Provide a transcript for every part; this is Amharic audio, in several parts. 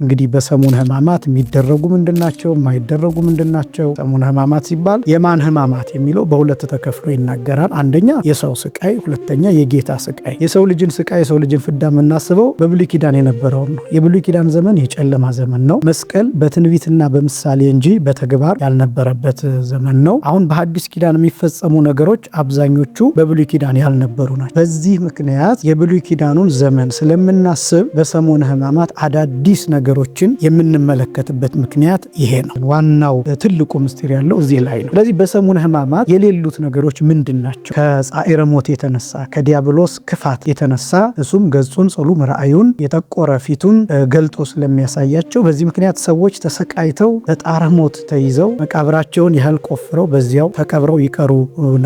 እንግዲህ በሰሙነ ሕማማት የሚደረጉ ምንድናቸው የማይደረጉ ምንድናቸው? ሰሙነ ሕማማት ሲባል የማን ሕማማት የሚለው በሁለት ተከፍሎ ይናገራል። አንደኛ የሰው ስቃይ፣ ሁለተኛ የጌታ ስቃይ። የሰው ልጅን ስቃይ የሰው ልጅን ፍዳ የምናስበው በብሉይ ኪዳን የነበረውን ነው። የብሉይ ኪዳን ዘመን የጨለማ ዘመን ነው። መስቀል በትንቢትና በምሳሌ እንጂ በተግባር ያልነበረበት ዘመን ነው። አሁን በሐዲስ ኪዳን የሚፈጸሙ ነገሮች አብዛኞቹ በብሉይ ኪዳን ያልነበሩ ናቸው። በዚህ ምክንያት የብሉይ ኪዳኑን ዘመን ስለምናስብ በሰሙነ ሕማማት አዳዲስ ነገሮችን የምንመለከትበት ምክንያት ይሄ ነው። ዋናው ትልቁ ምስጢር ያለው እዚህ ላይ ነው። ስለዚህ በሰሙነ ሕማማት የሌሉት ነገሮች ምንድን ናቸው? ከጻዕረ ሞት የተነሳ ከዲያብሎስ ክፋት የተነሳ እሱም ገጹን ጸሉም ራእዩን የጠቆረ ፊቱን ገልጦ ስለሚያሳያቸው በዚህ ምክንያት ሰዎች ተሰቃይተው በጣረ ሞት ተይዘው መቃብራቸውን ያህል ቆፍረው በዚያው ተቀብረው ይቀሩ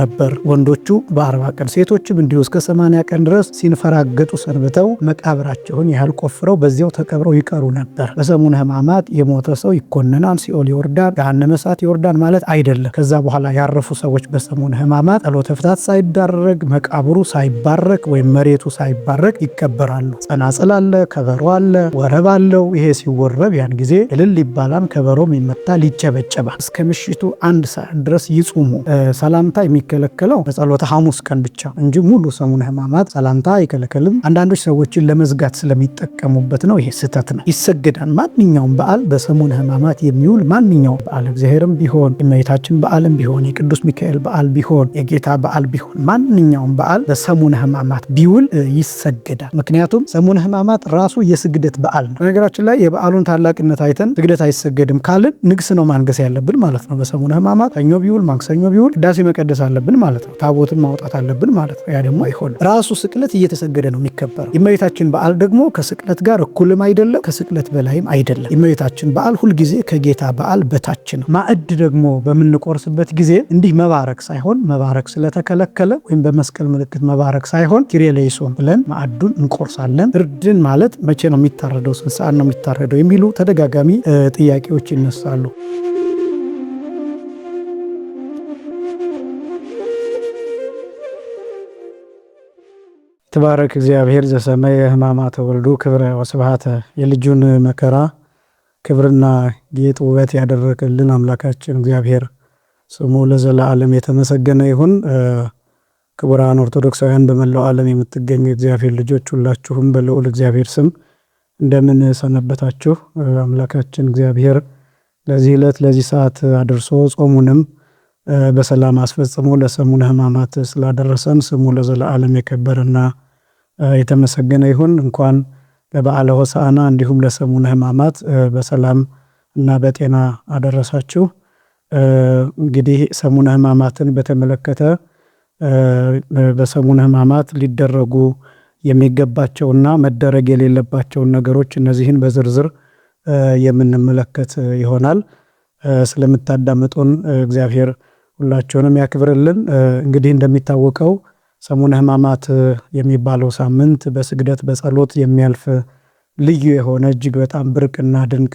ነበር። ወንዶቹ በ40 ቀን ሴቶችም እንዲሁ እስከ 80 ቀን ድረስ ሲንፈራገጡ ሰንብተው መቃብራቸውን ያህል ቆፍረው በዚያው ተቀብረው ይቀሩ ነበር። በሰሙነ ሕማማት የሞተ ሰው ይኮነናል፣ ሲኦል ይወርዳል፣ ገሃነመ እሳት ይወርዳል ማለት አይደለም። ከዛ በኋላ ያረፉ ሰዎች በሰሙነ ሕማማት ጸሎተ ፍትሐት ሳይዳረግ መቃብሩ ሳይባረክ ወይም መሬቱ ሳይባረክ ይቀበራሉ። ጸናጽል አለ፣ ከበሮ አለ፣ ወረብ አለው። ይሄ ሲወረብ ያን ጊዜ እልል ይባላል፣ ከበሮም ይመታል፣ ይጨበጨባል። እስከ ምሽቱ 1 ሰዓት ድረስ ይጹሙ። ሰላምታ የሚከለከለው በጸሎተ ሐሙስ ቀን ብቻ እንጂ ሙሉ ሰሙነ ሕማማት ሰላምታ አይከለከልም። አንዳንዶች ሰዎችን ለመዝጋት ስለሚጠቀሙበት ነው። ይሄ ስህተት ነው። ይሰገዳል። ማንኛውም በዓል በሰሙነ ሕማማት የሚውል ማንኛውም በዓል እግዚአብሔርም ቢሆን የእመቤታችን በዓልም ቢሆን የቅዱስ ሚካኤል በዓል ቢሆን የጌታ በዓል ቢሆን ማንኛውም በዓል በሰሙነ ሕማማት ቢውል ይሰገዳል። ምክንያቱም ሰሙነ ሕማማት ራሱ የስግደት በዓል ነው። በነገራችን ላይ የበዓሉን ታላቅነት አይተን ስግደት አይሰገድም ካልን ንግስ ነው ማንገስ ያለብን ማለት ነው። በሰሙነ ሕማማት ሰኞ ቢውል ማክሰኞ ቢውል ቅዳሴ መቀደስ አለብን ማለት ነው። ታቦትን ማውጣት አለብን ማለት ነው። ያ ደግሞ አይሆንም። ራሱ ስቅለት እየተሰገደ ነው የሚከበረው። የእመቤታችን በዓል ደግሞ ከስቅለት ጋር እኩልም አይደለም ከስቅለት በላይም አይደለም። የእመቤታችን በዓል ሁልጊዜ ከጌታ በዓል በታች ነው። ማዕድ ደግሞ በምንቆርስበት ጊዜ እንዲህ መባረክ ሳይሆን መባረክ ስለተከለከለ ወይም በመስቀል ምልክት መባረክ ሳይሆን ኪርያላይሶን ብለን ማዕዱን እንቆርሳለን። እርድን ማለት መቼ ነው የሚታረደው? ስንት ሰዓት ነው የሚታረደው? የሚሉ ተደጋጋሚ ጥያቄዎች ይነሳሉ። ተባረክ እግዚአብሔር ዘሰማየ ሕማማተ ወልዱ ክብረ ወስብሐተ። የልጁን መከራ ክብርና ጌጥ ውበት ያደረገልን አምላካችን እግዚአብሔር ስሙ ለዘላለም የተመሰገነ ይሁን። ክቡራን ኦርቶዶክሳውያን በመላው ዓለም የምትገኙ እግዚአብሔር ልጆች ሁላችሁም በልዑል እግዚአብሔር ስም እንደምን ሰነበታችሁ? አምላካችን እግዚአብሔር ለዚህ ዕለት ለዚህ ሰዓት አድርሶ ጾሙንም በሰላም አስፈጽሞ ለሰሙነ ሕማማት ስላደረሰን ስሙ ለዘላለም የከበረና የተመሰገነ ይሁን። እንኳን ለበዓለ ሆሳዕና እንዲሁም ለሰሙነ ሕማማት በሰላም እና በጤና አደረሳችሁ። እንግዲህ ሰሙነ ሕማማትን በተመለከተ በሰሙነ ሕማማት ሊደረጉ የሚገባቸውና መደረግ የሌለባቸውን ነገሮች እነዚህን በዝርዝር የምንመለከት ይሆናል። ስለምታዳምጡን እግዚአብሔር ሁላችሁንም ያክብርልን። እንግዲህ እንደሚታወቀው ሰሙነ ሕማማት የሚባለው ሳምንት በስግደት በጸሎት የሚያልፍ ልዩ የሆነ እጅግ በጣም ብርቅና ድንቅ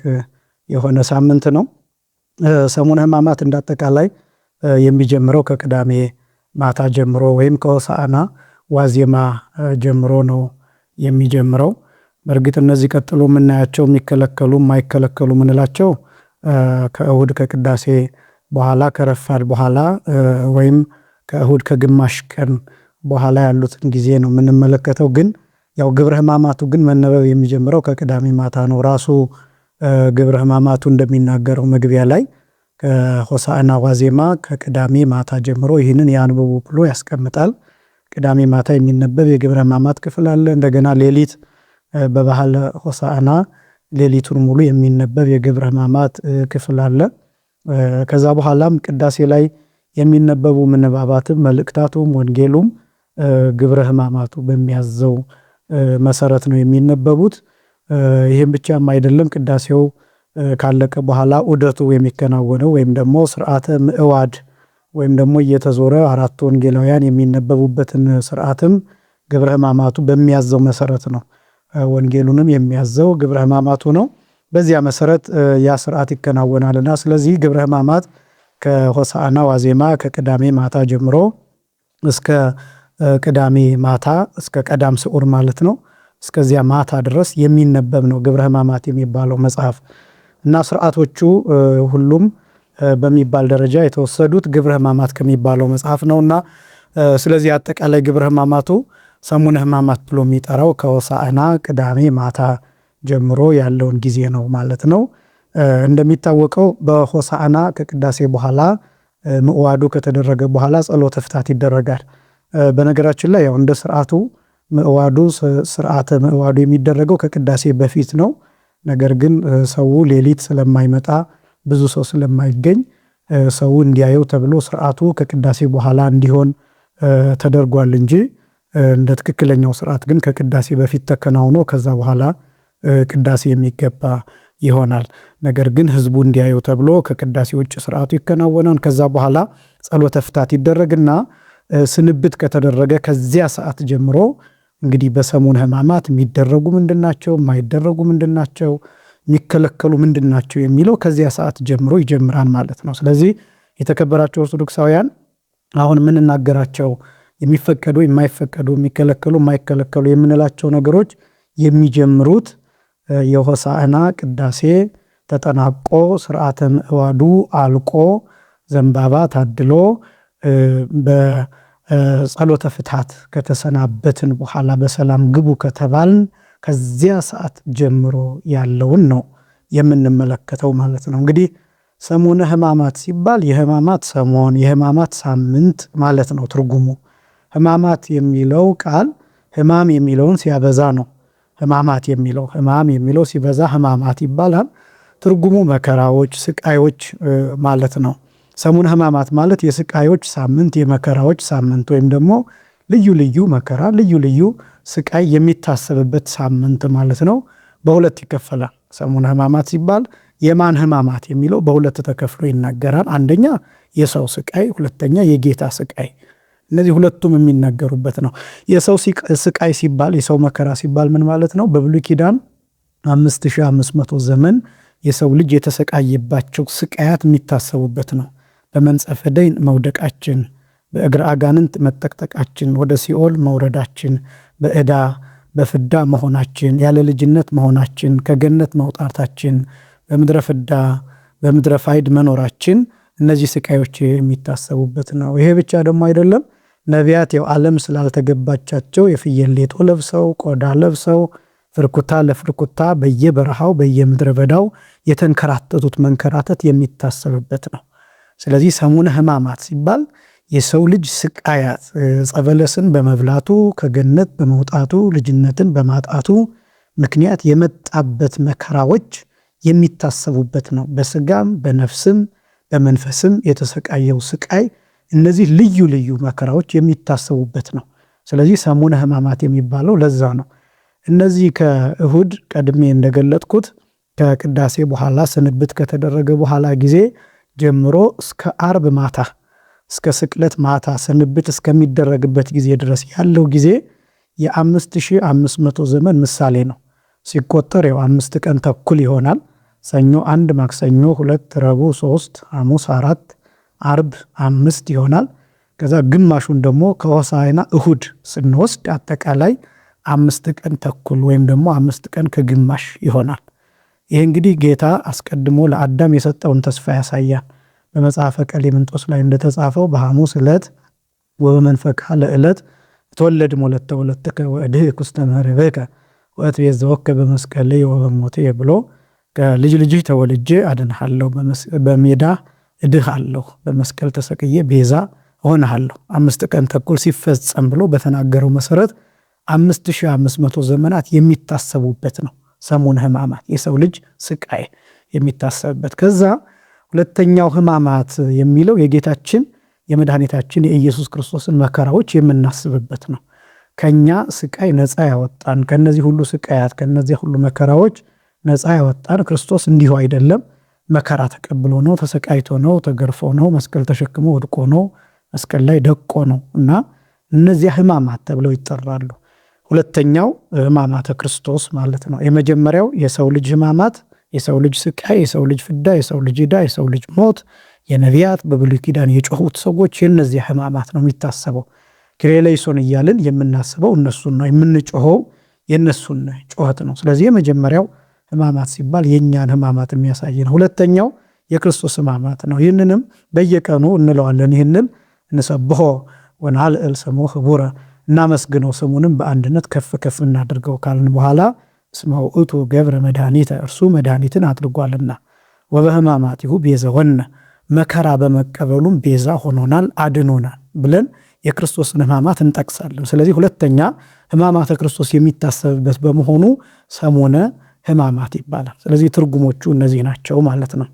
የሆነ ሳምንት ነው። ሰሙነ ሕማማት እንዳጠቃላይ የሚጀምረው ከቅዳሜ ማታ ጀምሮ ወይም ከሆሳዕና ዋዜማ ጀምሮ ነው የሚጀምረው። በእርግጥ እነዚህ ቀጥሎ የምናያቸው የሚከለከሉ የማይከለከሉ ምንላቸው ከእሁድ ከቅዳሴ በኋላ ከረፋድ በኋላ ወይም ከእሁድ ከግማሽ ቀን በኋላ ያሉትን ጊዜ ነው የምንመለከተው። ግን ያው ግብረ ሕማማቱ ግን መነበብ የሚጀምረው ከቅዳሜ ማታ ነው። ራሱ ግብረ ሕማማቱ እንደሚናገረው መግቢያ ላይ ከሆሳዕና ዋዜማ ከቅዳሜ ማታ ጀምሮ ይህንን ያንብቡ ብሎ ያስቀምጣል። ቅዳሜ ማታ የሚነበብ የግብረ ሕማማት ክፍል አለ። እንደገና ሌሊት በባህለ ሆሳዕና ሌሊቱን ሙሉ የሚነበብ የግብረ ሕማማት ክፍል አለ። ከዛ በኋላም ቅዳሴ ላይ የሚነበቡ ምንባባትም መልእክታቱም ወንጌሉም ግብረ ሕማማቱ በሚያዘው መሰረት ነው የሚነበቡት። ይህም ብቻም አይደለም። ቅዳሴው ካለቀ በኋላ ዑደቱ የሚከናወነው ወይም ደግሞ ስርዓተ ምዕዋድ ወይም ደግሞ እየተዞረ 4 ወንጌላውያን የሚነበቡበትን ስርዓትም ግብረ ሕማማቱ በሚያዘው መሰረት ነው። ወንጌሉንም የሚያዘው ግብረ ሕማማቱ ነው። በዚያ መሰረት ያ ስርዓት ይከናወናልና ስለዚህ ግብረ ሕማማት ከሆሳዕና ዋዜማ ከቅዳሜ ማታ ጀምሮ እስከ ቅዳሜ ማታ እስከ ቀዳም ስዑር ማለት ነው እስከዚያ ማታ ድረስ የሚነበብ ነው ግብረ ሕማማት የሚባለው መጽሐፍ እና ስርዓቶቹ ሁሉም በሚባል ደረጃ የተወሰዱት ግብረ ሕማማት ከሚባለው መጽሐፍ ነውና ስለዚህ አጠቃላይ ግብረ ሕማማቱ ሰሙነ ሕማማት ብሎ የሚጠራው ከሆሳዕና ቅዳሜ ማታ ጀምሮ ያለውን ጊዜ ነው ማለት ነው። እንደሚታወቀው በሆሳዕና ከቅዳሴ በኋላ ምዕዋዱ ከተደረገ በኋላ ጸሎተ ፍታት ይደረጋል። በነገራችን ላይ ያው እንደ ስርዓቱ ስርዓተ ምዕዋዱ የሚደረገው ከቅዳሴ በፊት ነው። ነገር ግን ሰው ሌሊት ስለማይመጣ ብዙ ሰው ስለማይገኝ ሰው እንዲያየው ተብሎ ስርዓቱ ከቅዳሴ በኋላ እንዲሆን ተደርጓል እንጂ እንደ ትክክለኛው ስርዓት ግን ከቅዳሴ በፊት ተከናውኖ ከዛ በኋላ ቅዳሴ የሚገባ ይሆናል። ነገር ግን ህዝቡ እንዲያየው ተብሎ ከቅዳሴ ውጭ ስርዓቱ ይከናወናል። ከዛ በኋላ ጸሎተ ፍታት ይደረግና ስንብት ከተደረገ ከዚያ ሰዓት ጀምሮ እንግዲህ በሰሙነ ሕማማት የሚደረጉ ምንድናቸው፣ የማይደረጉ ምንድናቸው፣ የሚከለከሉ ምንድናቸው የሚለው ከዚያ ሰዓት ጀምሮ ይጀምራል ማለት ነው። ስለዚህ የተከበራቸው ኦርቶዶክሳውያን አሁን የምንናገራቸው የሚፈቀዱ የማይፈቀዱ፣ የሚከለከሉ የማይከለከሉ የምንላቸው ነገሮች የሚጀምሩት የሆሳዕና ቅዳሴ ተጠናቆ ስርዓተ ምዕዋዱ አልቆ ዘንባባ ታድሎ በጸሎተ ፍታት ከተሰናበትን በኋላ በሰላም ግቡ ከተባልን ከዚያ ሰዓት ጀምሮ ያለውን ነው የምንመለከተው ማለት ነው። እንግዲህ ሰሙነ ሕማማት ሲባል የሕማማት ሰሞን የሕማማት ሳምንት ማለት ነው ትርጉሙ። ሕማማት የሚለው ቃል ሕማም የሚለውን ሲያበዛ ነው ሕማማት የሚለው። ሕማም የሚለው ሲበዛ ሕማማት ይባላል። ትርጉሙ መከራዎች፣ ስቃዮች ማለት ነው። ሰሙነ ሕማማት ማለት የስቃዮች ሳምንት፣ የመከራዎች ሳምንት ወይም ደግሞ ልዩ ልዩ መከራ፣ ልዩ ልዩ ስቃይ የሚታሰብበት ሳምንት ማለት ነው። በሁለት ይከፈላል። ሰሙነ ሕማማት ሲባል የማን ሕማማት የሚለው በሁለት ተከፍሎ ይናገራል። አንደኛ የሰው ስቃይ፣ ሁለተኛ የጌታ ስቃይ። እነዚህ ሁለቱም የሚናገሩበት ነው። የሰው ስቃይ ሲባል የሰው መከራ ሲባል ምን ማለት ነው? በብሉይ ኪዳን 5500 ዘመን የሰው ልጅ የተሰቃየባቸው ስቃያት የሚታሰቡበት ነው። በመንጸፈ ደይን መውደቃችን፣ በእግረ አጋንንት መጠቅጠቃችን፣ ወደ ሲኦል መውረዳችን፣ በዕዳ በፍዳ መሆናችን፣ ያለ ልጅነት መሆናችን፣ ከገነት መውጣታችን፣ በምድረ ፍዳ በምድረ ፋይድ መኖራችን፣ እነዚህ ስቃዮች የሚታሰቡበት ነው። ይሄ ብቻ ደግሞ አይደለም። ነቢያት ያው ዓለም ስላልተገባቻቸው የፍየል ሌጦ ለብሰው ቆዳ ለብሰው ፍርኩታ ለፍርኩታ በየበረሃው በየምድረ በዳው የተንከራተቱት መንከራተት የሚታሰብበት ነው። ስለዚህ ሰሙነ ሕማማት ሲባል የሰው ልጅ ስቃያት ጸበለስን በመብላቱ ከገነት በመውጣቱ ልጅነትን በማጣቱ ምክንያት የመጣበት መከራዎች የሚታሰቡበት ነው። በስጋም በነፍስም በመንፈስም የተሰቃየው ስቃይ፣ እነዚህ ልዩ ልዩ መከራዎች የሚታሰቡበት ነው። ስለዚህ ሰሙነ ሕማማት የሚባለው ለዛ ነው። እነዚህ ከእሁድ ቀድሜ እንደገለጥኩት ከቅዳሴ በኋላ ስንብት ከተደረገ በኋላ ጊዜ ጀምሮ እስከ አርብ ማታ እስከ ስቅለት ማታ ስንብት እስከሚደረግበት ጊዜ ድረስ ያለው ጊዜ የ5500 ዘመን ምሳሌ ነው። ሲቆጠር ያው 5 ቀን ተኩል ይሆናል። ሰኞ 1፣ ማክሰኞ 2፣ ረቡዕ 3፣ ሐሙስ 4፣ አርብ 5 ይሆናል። ከዛ ግማሹን ደግሞ ከሆሳዕና እሁድ ስንወስድ አጠቃላይ 5 ቀን ተኩል ወይም ደግሞ 5 ቀን ከግማሽ ይሆናል። ይህ እንግዲህ ጌታ አስቀድሞ ለአዳም የሰጠውን ተስፋ ያሳያል። በመጽሐፈ ቀሌምንጦስ ላይ እንደተጻፈው በሐሙስ ዕለት ወበመንፈቃ ለዕለት ተወለድ ሞለተ ወለተከ ወእድኅ ውስተ መርበከ ወእትቤዘወከ በመስቀልየ ወበሞትየ ብሎ ከልጅ ልጅህ ተወልጄ አድንሃለሁ፣ በሜዳ እድሃለሁ፣ በመስቀል ተሰቅዬ ቤዛ እሆንሃለሁ 5 ቀን ተኩል ሲፈጸም ብሎ በተናገረው መሰረት 5500 ዘመናት የሚታሰቡበት ነው ሰሙነ ሕማማት፣ የሰው ልጅ ስቃይ የሚታሰብበት። ከዛ ሁለተኛው ሕማማት የሚለው የጌታችን የመድኃኒታችን የኢየሱስ ክርስቶስን መከራዎች የምናስብበት ነው። ከኛ ስቃይ ነፃ ያወጣን፣ ከነዚህ ሁሉ ስቃያት ከነዚህ ሁሉ መከራዎች ነፃ ያወጣን ክርስቶስ እንዲሁ አይደለም። መከራ ተቀብሎ ነው፣ ተሰቃይቶ ነው፣ ተገርፎ ነው፣ መስቀል ተሸክሞ ወድቆ ነው፣ መስቀል ላይ ደቆ ነው እና እነዚያ ሕማማት ተብለው ይጠራሉ። ሁለተኛው ሕማማተ ክርስቶስ ማለት ነው። የመጀመሪያው የሰው ልጅ ሕማማት፣ የሰው ልጅ ስቃይ፣ የሰው ልጅ ፍዳ፣ የሰው ልጅ ዕዳ፣ የሰው ልጅ ሞት፣ የነቢያት በብሉይ ኪዳን የጮሁት ሰዎች የነዚያ ሕማማት ነው የሚታሰበው። ኪርያላይሶን እያልን የምናስበው እነሱን ነው። የምንጮኸው የነሱን ጩኸት ነው። ስለዚህ የመጀመሪያው ሕማማት ሲባል የኛን ሕማማት የሚያሳይ ነው። ሁለተኛው የክርስቶስ ሕማማት ነው። ይህንንም በየቀኑ እንለዋለን። ይህንን እንሰብሖ ወናልዕል ስሙ ህቡረ እናመስግነው ስሙንም በአንድነት ከፍ ከፍ እናድርገው ካልን በኋላ እስመ ውእቱ ገብረ መድኃኒተ እርሱ መድኃኒትን አድርጓልና ወበሕማማቲሁ ቤዛወነ መከራ በመቀበሉም ቤዛ ሆኖናል አድኖናል ብለን የክርስቶስን ሕማማት እንጠቅሳለን። ስለዚህ ሁለተኛ ሕማማተ ክርስቶስ የሚታሰብበት በመሆኑ ሰሙነ ሕማማት ይባላል። ስለዚህ ትርጉሞቹ እነዚህ ናቸው ማለት ነው።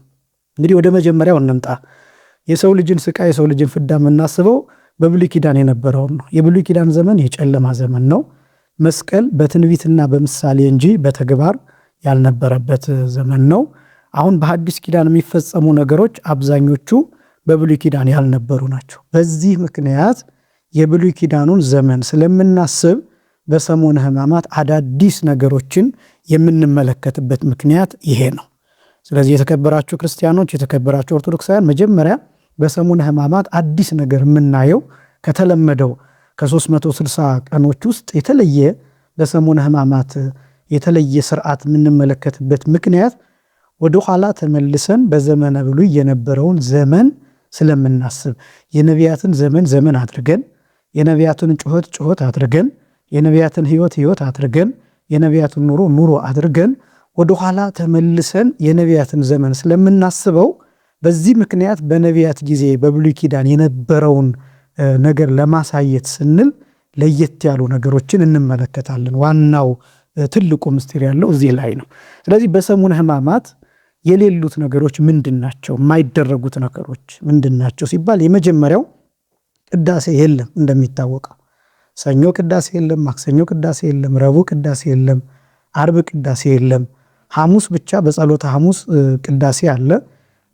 እንግዲህ ወደ መጀመሪያው እንምጣ። የሰው ልጅን ስቃይ የሰው ልጅን ፍዳ የምናስበው በብሉይ ኪዳን የነበረውን ነው። የብሉይ ኪዳን ዘመን የጨለማ ዘመን ነው። መስቀል በትንቢትና በምሳሌ እንጂ በተግባር ያልነበረበት ዘመን ነው። አሁን በሐዲስ ኪዳን የሚፈጸሙ ነገሮች አብዛኞቹ በብሉይ ኪዳን ያልነበሩ ናቸው። በዚህ ምክንያት የብሉይ ኪዳኑን ዘመን ስለምናስብ በሰሙነ ሕማማት አዳዲስ ነገሮችን የምንመለከትበት ምክንያት ይሄ ነው። ስለዚህ የተከበራችሁ ክርስቲያኖች፣ የተከበራችሁ ኦርቶዶክሳውያን መጀመሪያ በሰሙነ ሕማማት አዲስ ነገር የምናየው ከተለመደው ከ360 ቀኖች ውስጥ የተለየ በሰሙነ ሕማማት የተለየ ስርዓት የምንመለከትበት ምክንያት ወደ ኋላ ተመልሰን በዘመነ ብሉይ የነበረውን ዘመን ስለምናስብ የነቢያትን ዘመን ዘመን አድርገን የነቢያትን ጩኸት ጩኸት አድርገን የነቢያትን ሕይወት አድርገን የነቢያትን ኑሮ ኑሮ አድርገን ወደ ኋላ ተመልሰን የነቢያትን ዘመን ስለምናስበው በዚህ ምክንያት በነቢያት ጊዜ በብሉይ ኪዳን የነበረውን ነገር ለማሳየት ስንል ለየት ያሉ ነገሮችን እንመለከታለን። ዋናው ትልቁ ምስጢር ያለው እዚህ ላይ ነው። ስለዚህ በሰሙነ ሕማማት የሌሉት ነገሮች ምንድን ናቸው? የማይደረጉት ነገሮች ምንድን ናቸው ሲባል የመጀመሪያው ቅዳሴ የለም። እንደሚታወቀው ሰኞ ቅዳሴ የለም፣ ማክሰኞ ቅዳሴ የለም፣ ረቡዕ ቅዳሴ የለም፣ አርብ ቅዳሴ የለም። ሐሙስ ብቻ በጸሎተ ሐሙስ ቅዳሴ አለ።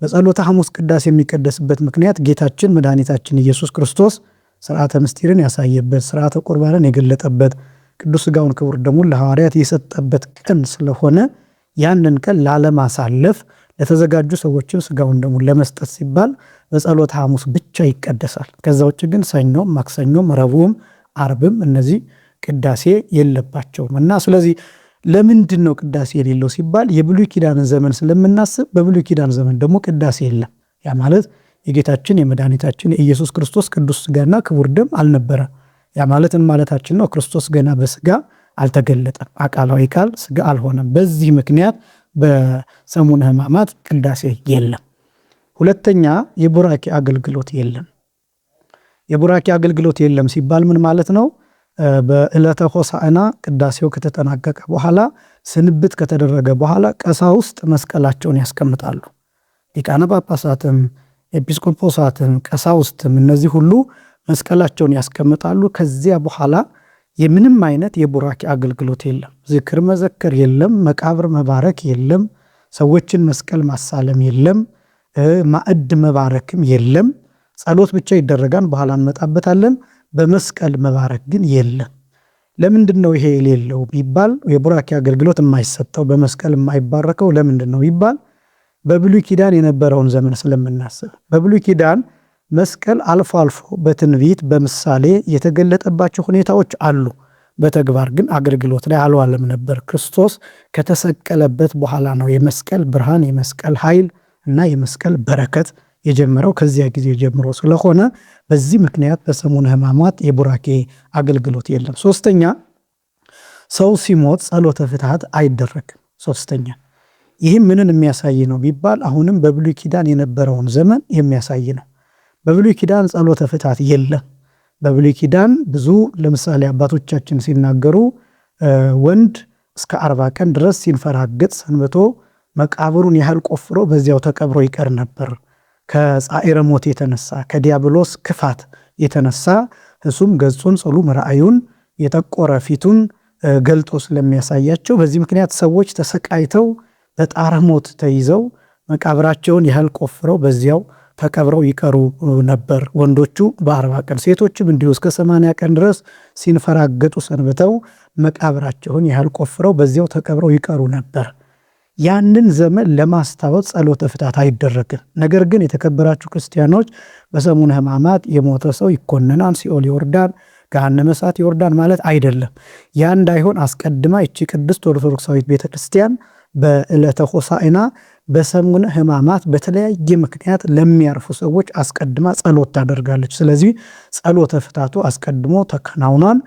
በጸሎተ ሐሙስ ቅዳሴ የሚቀደስበት ምክንያት ጌታችን መድኃኒታችን ኢየሱስ ክርስቶስ ስርዓተ ምስጢርን ያሳየበት፣ ስርዓተ ቁርባንን የገለጠበት፣ ቅዱስ ሥጋውን ክቡር ደሙን ለሐዋርያት የሰጠበት ቀን ስለሆነ ያንን ቀን ላለማሳለፍ ለተዘጋጁ ሰዎችም ሥጋውን ደሙን ለመስጠት ሲባል በጸሎተ ሐሙስ ብቻ ይቀደሳል። ከዛ ውጭ ግን ሰኞም፣ ማክሰኞም፣ ረቡዕም አርብም እነዚህ ቅዳሴ የለባቸውም እና ስለዚህ ለምንድን ነው ቅዳሴ የሌለው ሲባል የብሉይ ኪዳንን ዘመን ስለምናስብ በብሉይ ኪዳን ዘመን ደግሞ ቅዳሴ የለም። ያ ማለት የጌታችን የመድኃኒታችን የኢየሱስ ክርስቶስ ቅዱስ ሥጋና ክቡር ደም አልነበረ። ያ ማለትን ማለታችን ነው። ክርስቶስ ገና በሥጋ አልተገለጠም። አካላዊ ቃል ሥጋ አልሆነም። በዚህ ምክንያት በሰሙነ ሕማማት ቅዳሴ የለም። ሁለተኛ የቡራኬ አገልግሎት የለም። የቡራኬ አገልግሎት የለም ሲባል ምን ማለት ነው? በዕለተ ሆሳዕና ቅዳሴው ከተጠናቀቀ በኋላ ስንብት ከተደረገ በኋላ ቀሳውስት መስቀላቸውን ያስቀምጣሉ። ሊቃነ ጳጳሳትም ኤጲስቆጶሳትም ቀሳውስትም እነዚህ ሁሉ መስቀላቸውን ያስቀምጣሉ። ከዚያ በኋላ የምንም አይነት የቡራኬ አገልግሎት የለም። ዝክር መዘከር የለም። መቃብር መባረክ የለም። ሰዎችን መስቀል ማሳለም የለም። ማዕድ መባረክም የለም። ጸሎት ብቻ ይደረጋል። በኋላ እንመጣበታለን። በመስቀል መባረክ ግን የለም። ለምንድን ነው ይሄ የሌለው ቢባል የቡራኬ አገልግሎት የማይሰጠው በመስቀል የማይባረከው ለምንድን ነው ቢባል በብሉይ ኪዳን የነበረውን ዘመን ስለምናስብ። በብሉይ ኪዳን መስቀል አልፎ አልፎ በትንቢት በምሳሌ የተገለጠባቸው ሁኔታዎች አሉ። በተግባር ግን አገልግሎት ላይ አልዋለም ነበር። ክርስቶስ ከተሰቀለበት በኋላ ነው የመስቀል ብርሃን፣ የመስቀል ኃይል እና የመስቀል በረከት የጀመረው ከዚያ ጊዜ ጀምሮ ስለሆነ በዚህ ምክንያት በሰሙነ ሕማማት የቡራኬ አገልግሎት የለም። ሶስተኛ ሰው ሲሞት ጸሎተ ፍትሐት አይደረግም። ሶስተኛ ይህም ምንን የሚያሳይ ነው ቢባል አሁንም በብሉይ ኪዳን የነበረውን ዘመን የሚያሳይ ነው። በብሉይ ኪዳን ጸሎተ ፍትሐት የለም። በብሉይ ኪዳን ብዙ ለምሳሌ አባቶቻችን ሲናገሩ ወንድ እስከ 40 ቀን ድረስ ሲንፈራገጥ ሰንብቶ መቃብሩን ያህል ቆፍሮ በዚያው ተቀብሮ ይቀር ነበር። ከጻዕረ ሞት የተነሳ ከዲያብሎስ ክፋት የተነሳ እሱም ገጹን ጽሉም ራእዩን የጠቆረ ፊቱን ገልጦ ስለሚያሳያቸው በዚህ ምክንያት ሰዎች ተሰቃይተው በጣረ ሞት ተይዘው መቃብራቸውን ያህል ቆፍረው በዚያው ተቀብረው ይቀሩ ነበር። ወንዶቹ በ40 ቀን ሴቶችም እንዲሁ እስከ 80 ቀን ድረስ ሲንፈራገጡ ሰንብተው መቃብራቸውን ያህል ቆፍረው በዚያው ተቀብረው ይቀሩ ነበር። ያንን ዘመን ለማስታወስ ጸሎተ ፍትሐት አይደረግም። ነገር ግን የተከበራችሁ ክርስቲያኖች በሰሙነ ሕማማት የሞተ ሰው ይኮነናል፣ ሲኦል ይወርዳል፣ ገሃነመ እሳት ይወርዳል ማለት አይደለም። ያ እንዳይሆን አስቀድማ ይቺ ቅድስት ኦርቶዶክሳዊት ቤተክርስቲያን በዕለተ ሆሳዕና በሰሙነ ሕማማት በተለያየ ምክንያት ለሚያርፉ ሰዎች አስቀድማ ጸሎት ታደርጋለች። ስለዚህ ጸሎተ ፍታቱ አስቀድሞ ተከናውኗል።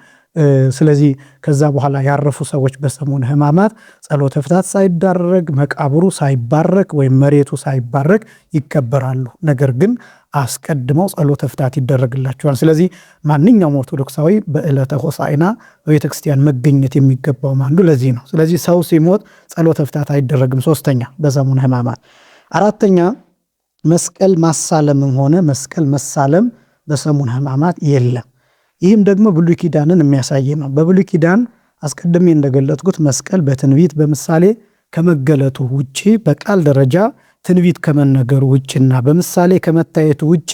ስለዚህ ከዛ በኋላ ያረፉ ሰዎች በሰሙነ ሕማማት ጸሎተ ፍታት ሳይዳረግ መቃብሩ ሳይባረክ ወይም መሬቱ ሳይባረክ ይቀበራሉ። ነገር ግን አስቀድመው ጸሎተ ፍታት ይደረግላቸዋል። ስለዚህ ማንኛውም ኦርቶዶክሳዊ በዕለተ ሆሳዕና በቤተ ክርስቲያን መገኘት የሚገባው አንዱ ለዚህ ነው። ስለዚህ ሰው ሲሞት ጸሎተ ፍታት አይደረግም። ሶስተኛ በሰሙነ ሕማማት። አራተኛ መስቀል ማሳለምም ሆነ መስቀል መሳለም በሰሙነ ሕማማት የለም። ይህም ደግሞ ብሉይ ኪዳንን የሚያሳይ ነው። በብሉይ ኪዳን አስቀድሜ እንደገለጥኩት መስቀል በትንቢት በምሳሌ ከመገለጡ ውጪ በቃል ደረጃ ትንቢት ከመነገሩ ውጭና በምሳሌ ከመታየቱ ውጪ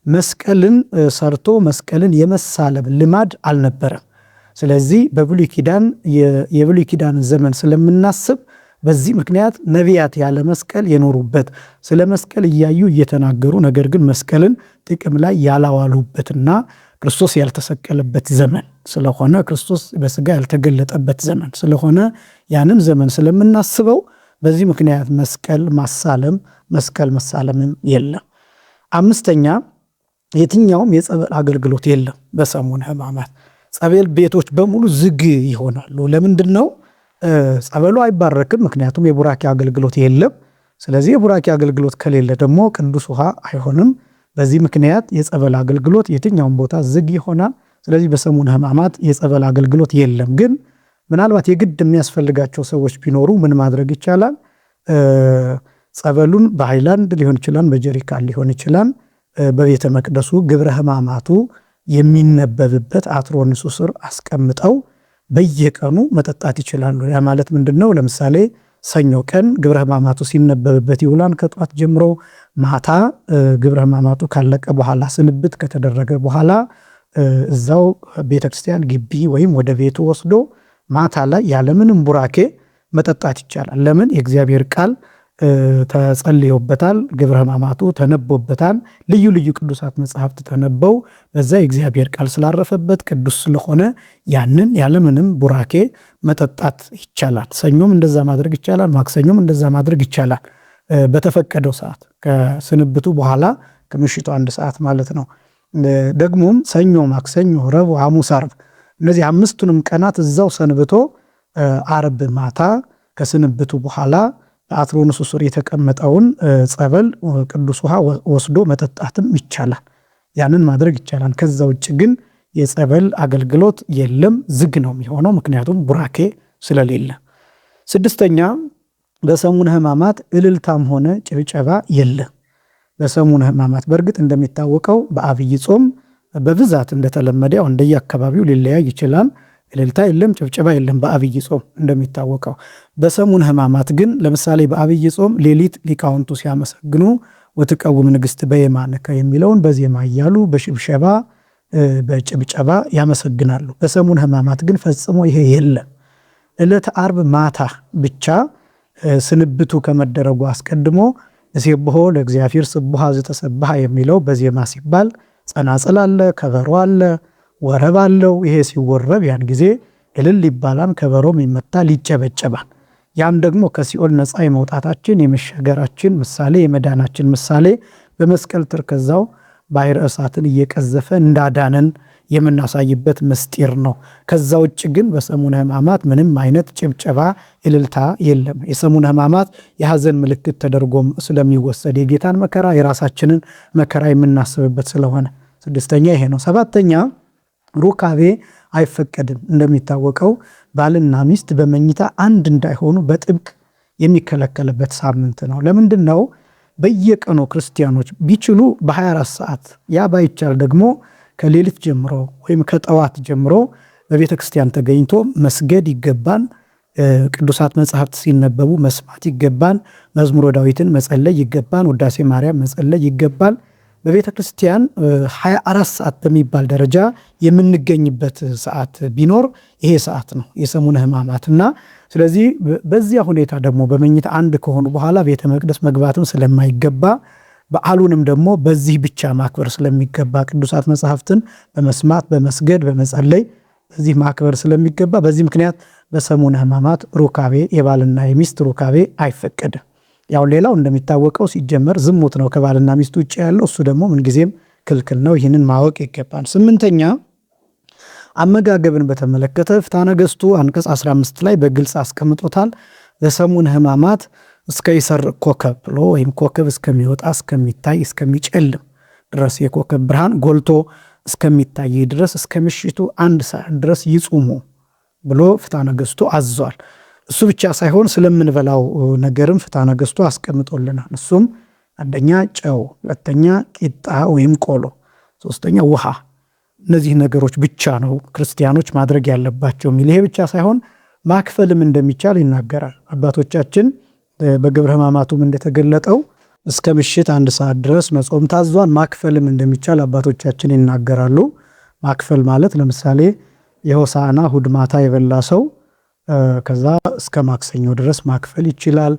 መስቀልን ሰርቶ መስቀልን የመሳለም ልማድ አልነበረም። ስለዚህ በብሉይ ኪዳን የብሉይ ኪዳን ዘመን ስለምናስብ በዚህ ምክንያት ነቢያት ያለ መስቀል የኖሩበት ስለ መስቀል እያዩ እየተናገሩ ነገር ግን መስቀልን ጥቅም ላይ ያላዋሉበትና ክርስቶስ ያልተሰቀለበት ዘመን ስለሆነ ክርስቶስ በስጋ ያልተገለጠበት ዘመን ስለሆነ ያንን ዘመን ስለምናስበው በዚህ ምክንያት መስቀል ማሳለም መስቀል መሳለምም የለም። አምስተኛ የትኛውም የጸበል አገልግሎት የለም በሰሙነ ሕማማት። ጸበል ቤቶች በሙሉ ዝግ ይሆናሉ። ለምንድን ነው? ጸበሉ አይባረክም፣ ምክንያቱም የቡራኬ አገልግሎት የለም። ስለዚህ የቡራኬ አገልግሎት ከሌለ ደግሞ ቅዱስ ውሃ አይሆንም። በዚህ ምክንያት የጸበል አገልግሎት የትኛውም ቦታ ዝግ ይሆናል። ስለዚህ በሰሙነ ሕማማት የጸበል አገልግሎት የለም። ግን ምናልባት የግድ የሚያስፈልጋቸው ሰዎች ቢኖሩ ምን ማድረግ ይቻላል? ጸበሉን በሃይላንድ ሊሆን ይችላል፣ በጀሪካን ሊሆን ይችላል። በቤተ መቅደሱ ግብረ ሕማማቱ የሚነበብበት አትሮንሱ ስር አስቀምጠው በየቀኑ መጠጣት ይችላሉ። ያ ማለት ምንድነው? ለምሳሌ ሰኞ ቀን ግብረ ሕማማቱ ሲነበብበት ይውላል ከጧት ጀምሮ። ማታ ግብረ ሕማማቱ ካለቀ በኋላ ስንብት ከተደረገ በኋላ እዛው ቤተክርስቲያን ግቢ ወይም ወደ ቤቱ ወስዶ ማታ ላይ ያለምንም ቡራኬ መጠጣት ይቻላል። ለምን? የእግዚአብሔር ቃል ተጸልዮበታል፣ ግብረ ሕማማቱ ተነቦበታል። ልዩ ልዩ ቅዱሳት መጽሐፍት ተነበው በዛ የእግዚአብሔር ቃል ስላረፈበት ቅዱስ ስለሆነ ያንን ያለምንም ቡራኬ መጠጣት ይቻላል። ሰኞም እንደዛ ማድረግ ይቻላል፣ ማክሰኞም እንደዛ ማድረግ ይቻላል። በተፈቀደው ሰዓት ከስንብቱ በኋላ ከምሽቱ 1 ሰዓት ማለት ነው። ደግሞም ሰኞ፣ ማክሰኞ፣ ረቡዕ፣ ሐሙስ፣ ዓርብ እነዚህ 5ቱንም ቀናት እዛው ሰንብቶ ዓርብ ማታ ከስንብቱ በኋላ በአትሮንሱ ስር የተቀመጠውን ጸበል ቅዱስ ውሃ ወስዶ መጠጣትም ይቻላል። ያንን ማድረግ ይቻላል። ከዛ ውጭ ግን የጸበል አገልግሎት የለም፣ ዝግ ነው የሚሆነው፣ ምክንያቱም ቡራኬ ስለሌለ። 6ኛ በሰሙነ ሕማማት እልልታም ሆነ ጭብጨባ የለም። በሰሙነ ሕማማት በእርግጥ እንደሚታወቀው በአብይ ጾም በብዛት እንደተለመደ ያው እንደየአካባቢው ሊለያይ ይችላል። እልልታ የለም፣ ጭብጨባ የለም በአብይ ጾም እንደሚታወቀው። በሰሙነ ሕማማት ግን ለምሳሌ በአብይ ጾም ሌሊት ሊቃውንቱ ሲያመሰግኑ ወትቀውም ንግሥት በየማንከ የሚለውን በዜማ እያሉ በሽብሸባ በጭብጨባ ያመሰግናሉ። በሰሙነ ሕማማት ግን ፈጽሞ ይሄ የለም። ዕለተ ዓርብ ማታ ብቻ ስንብቱ ከመደረጉ አስቀድሞ እሴብሖ ለእግዚአብሔር ስቡሐ ዘተሰብሐ የሚለው በዜማ ሲባል ጸናጽል አለ፣ ከበሮ አለ፣ ወረብ አለው። ይሄ ሲወረብ ያን ጊዜ እልል ይባላል፣ ከበሮም ይመታል፣ ይጨበጨባል። ያም ደግሞ ከሲኦል ነፃ የመውጣታችን የመሻገራችን ምሳሌ የመዳናችን ምሳሌ በመስቀል ትርከዛው ባሕረ እሳትን እየቀዘፈ እንዳዳነን የምናሳይበት ምስጢር ነው። ከዛ ውጭ ግን በሰሙነ ሕማማት ምንም አይነት ጭብጨባ እልልታ የለም። የሰሙነ ሕማማት የሐዘን ምልክት ተደርጎም ስለሚወሰድ የጌታን መከራ የራሳችንን መከራ የምናስብበት ስለሆነ 6ኛ ይሄ ነው። 7ኛ ሩካቤ አይፈቀድም። እንደሚታወቀው ባልና ሚስት በመኝታ አንድ እንዳይሆኑ በጥብቅ የሚከለከልበት ሳምንት ነው። ለምንድን ነው? በየቀኑ ክርስቲያኖች ቢችሉ በ24 ሰዓት ያ ባይቻል ደግሞ ከሌሊት ጀምሮ ወይም ከጠዋት ጀምሮ በቤተ ክርስቲያን ተገኝቶ መስገድ ይገባን። ቅዱሳት መጽሐፍት ሲነበቡ መስማት ይገባን። መዝሙረ ዳዊትን መጸለይ ይገባን። ውዳሴ ማርያም መጸለይ ይገባል። በቤተ ክርስቲያን 24 ሰዓት በሚባል ደረጃ የምንገኝበት ሰዓት ቢኖር ይሄ ሰዓት ነው የሰሙነ ሕማማትና ስለዚህ በዚያ ሁኔታ ደግሞ በመኝታ አንድ ከሆኑ በኋላ ቤተ መቅደስ መግባትም ስለማይገባ በዓሉንም ደግሞ በዚህ ብቻ ማክበር ስለሚገባ ቅዱሳት መጽሐፍትን በመስማት በመስገድ በመጸለይ በዚህ ማክበር ስለሚገባ በዚህ ምክንያት በሰሙነ ሕማማት ሩካቤ የባልና የሚስት ሩካቤ አይፈቀድም። ያው ሌላው እንደሚታወቀው ሲጀመር ዝሙት ነው ከባልና ሚስት ውጭ ያለው፣ እሱ ደግሞ ምንጊዜም ክልክል ነው። ይህንን ማወቅ ይገባል። 8ኛ አመጋገብን በተመለከተ ፍትሐ ነገሥቱ አንቀጽ 15 ላይ በግልጽ አስቀምጦታል። በሰሙነ ሕማማት እስከ ይሰርቅ ኮከብ ብሎ ወይም ኮከብ እስከሚወጣ እስከሚታይ እስከሚጨልም ድረስ የኮከብ ብርሃን ጎልቶ እስከሚታይ ድረስ እስከ ምሽቱ 1 ሰዓት ድረስ ይጹሙ ብሎ ፍትሐ ነገሥቱ አዟል። እሱ ብቻ ሳይሆን ስለምንበላው ነገርም ፍትሐ ነገሥቱ አስቀምጦልናል። እሱም አንደኛ ጨው፣ ሁለተኛ ቂጣ ወይም ቆሎ፣ ሶስተኛ ውሃ። እነዚህ ነገሮች ብቻ ነው ክርስቲያኖች ማድረግ ያለባቸው የሚል። ይሄ ብቻ ሳይሆን ማክፈልም እንደሚቻል ይናገራል። አባቶቻችን በግብረ ሕማማቱም እንደተገለጠው እስከ ምሽት 1 ሰዓት ድረስ መጾም ታዟል። ማክፈልም እንደሚቻል አባቶቻችን ይናገራሉ። ማክፈል ማለት ለምሳሌ የሆሳዕና እሑድ ማታ የበላ ሰው ከዛ እስከ ማክሰኞ ድረስ ማክፈል ይችላል።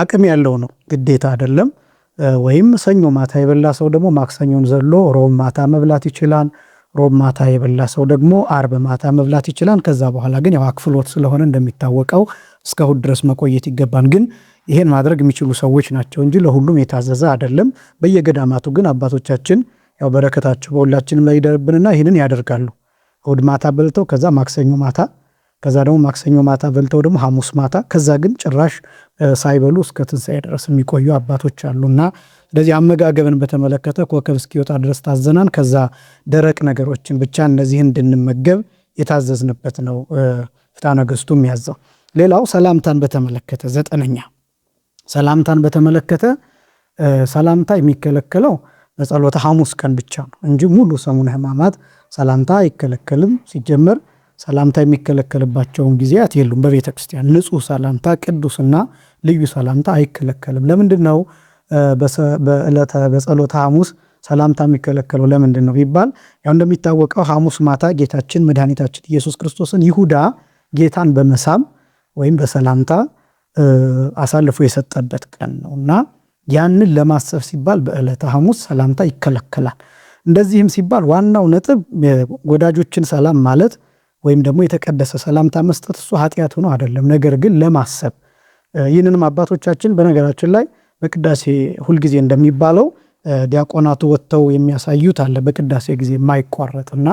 አቅም ያለው ነው፣ ግዴታ አይደለም። ወይም ሰኞ ማታ የበላ ሰው ደግሞ ማክሰኞን ዘሎ ሮብ ማታ መብላት ይችላል። ሮብ ማታ የበላ ሰው ደግሞ አርብ ማታ መብላት ይችላል። ከዛ በኋላ ግን ያው አክፍሎት ስለሆነ እንደሚታወቀው እስከ እሑድ ድረስ መቆየት ይገባል። ግን ይሄን ማድረግ የሚችሉ ሰዎች ናቸው እንጂ ለሁሉም የታዘዘ አይደለም። በየገዳማቱ ግን አባቶቻችን ያው በረከታቸው በሁላችንም ላይ ይደርብንና ይህንን ያደርጋሉ። እሑድ ማታ በልተው ከዛ ማክሰኞ ማታ ከዛ ደግሞ ማክሰኞ ማታ በልተው ደግሞ ሐሙስ ማታ ከዛ ግን ጭራሽ ሳይበሉ እስከ ትንሣኤ ድረስ የሚቆዩ አባቶች አሉና ስለዚህ አመጋገብን በተመለከተ ኮከብ እስኪወጣ ድረስ ታዘናን። ከዛ ደረቅ ነገሮችን ብቻ እነዚህ እንድንመገብ የታዘዝንበት ነው ፍትሐ ነገሥቱ የሚያዘው። ሌላው ሰላምታን በተመለከተ 9ኛ ሰላምታን በተመለከተ ሰላምታ የሚከለከለው በጸሎተ ሐሙስ ቀን ብቻ ነው እንጂ ሙሉ ሰሙነ ሕማማት ሰላምታ አይከለከልም። ሲጀመር ሰላምታ የሚከለከልባቸውን ጊዜያት የሉም። በቤተ ክርስቲያን ንጹሕ ሰላምታ ቅዱስና ልዩ ሰላምታ አይከለከልም። ለምንድን ነው በጸሎተ ሐሙስ ሰላምታ የሚከለከለው ለምንድን ነው ቢባል ያው እንደሚታወቀው ሐሙስ ማታ ጌታችን መድኃኒታችን ኢየሱስ ክርስቶስን ይሁዳ ጌታን በመሳም ወይም በሰላምታ አሳልፎ የሰጠበት ቀን ነውና ያንን ለማሰብ ሲባል በዕለተ ሐሙስ ሰላምታ ይከለከላል። እንደዚህም ሲባል ዋናው ነጥብ ወዳጆችን ሰላም ማለት ወይም ደግሞ የተቀደሰ ሰላምታ መስጠት እሱ ኃጢአት ሆኖ አይደለም። ነገር ግን ለማሰብ ይህንንም አባቶቻችን በነገራችን ላይ በቅዳሴ ሁልጊዜ እንደሚባለው ዲያቆናቱ ወጥተው የሚያሳዩት አለ በቅዳሴ ጊዜ የማይቋረጥና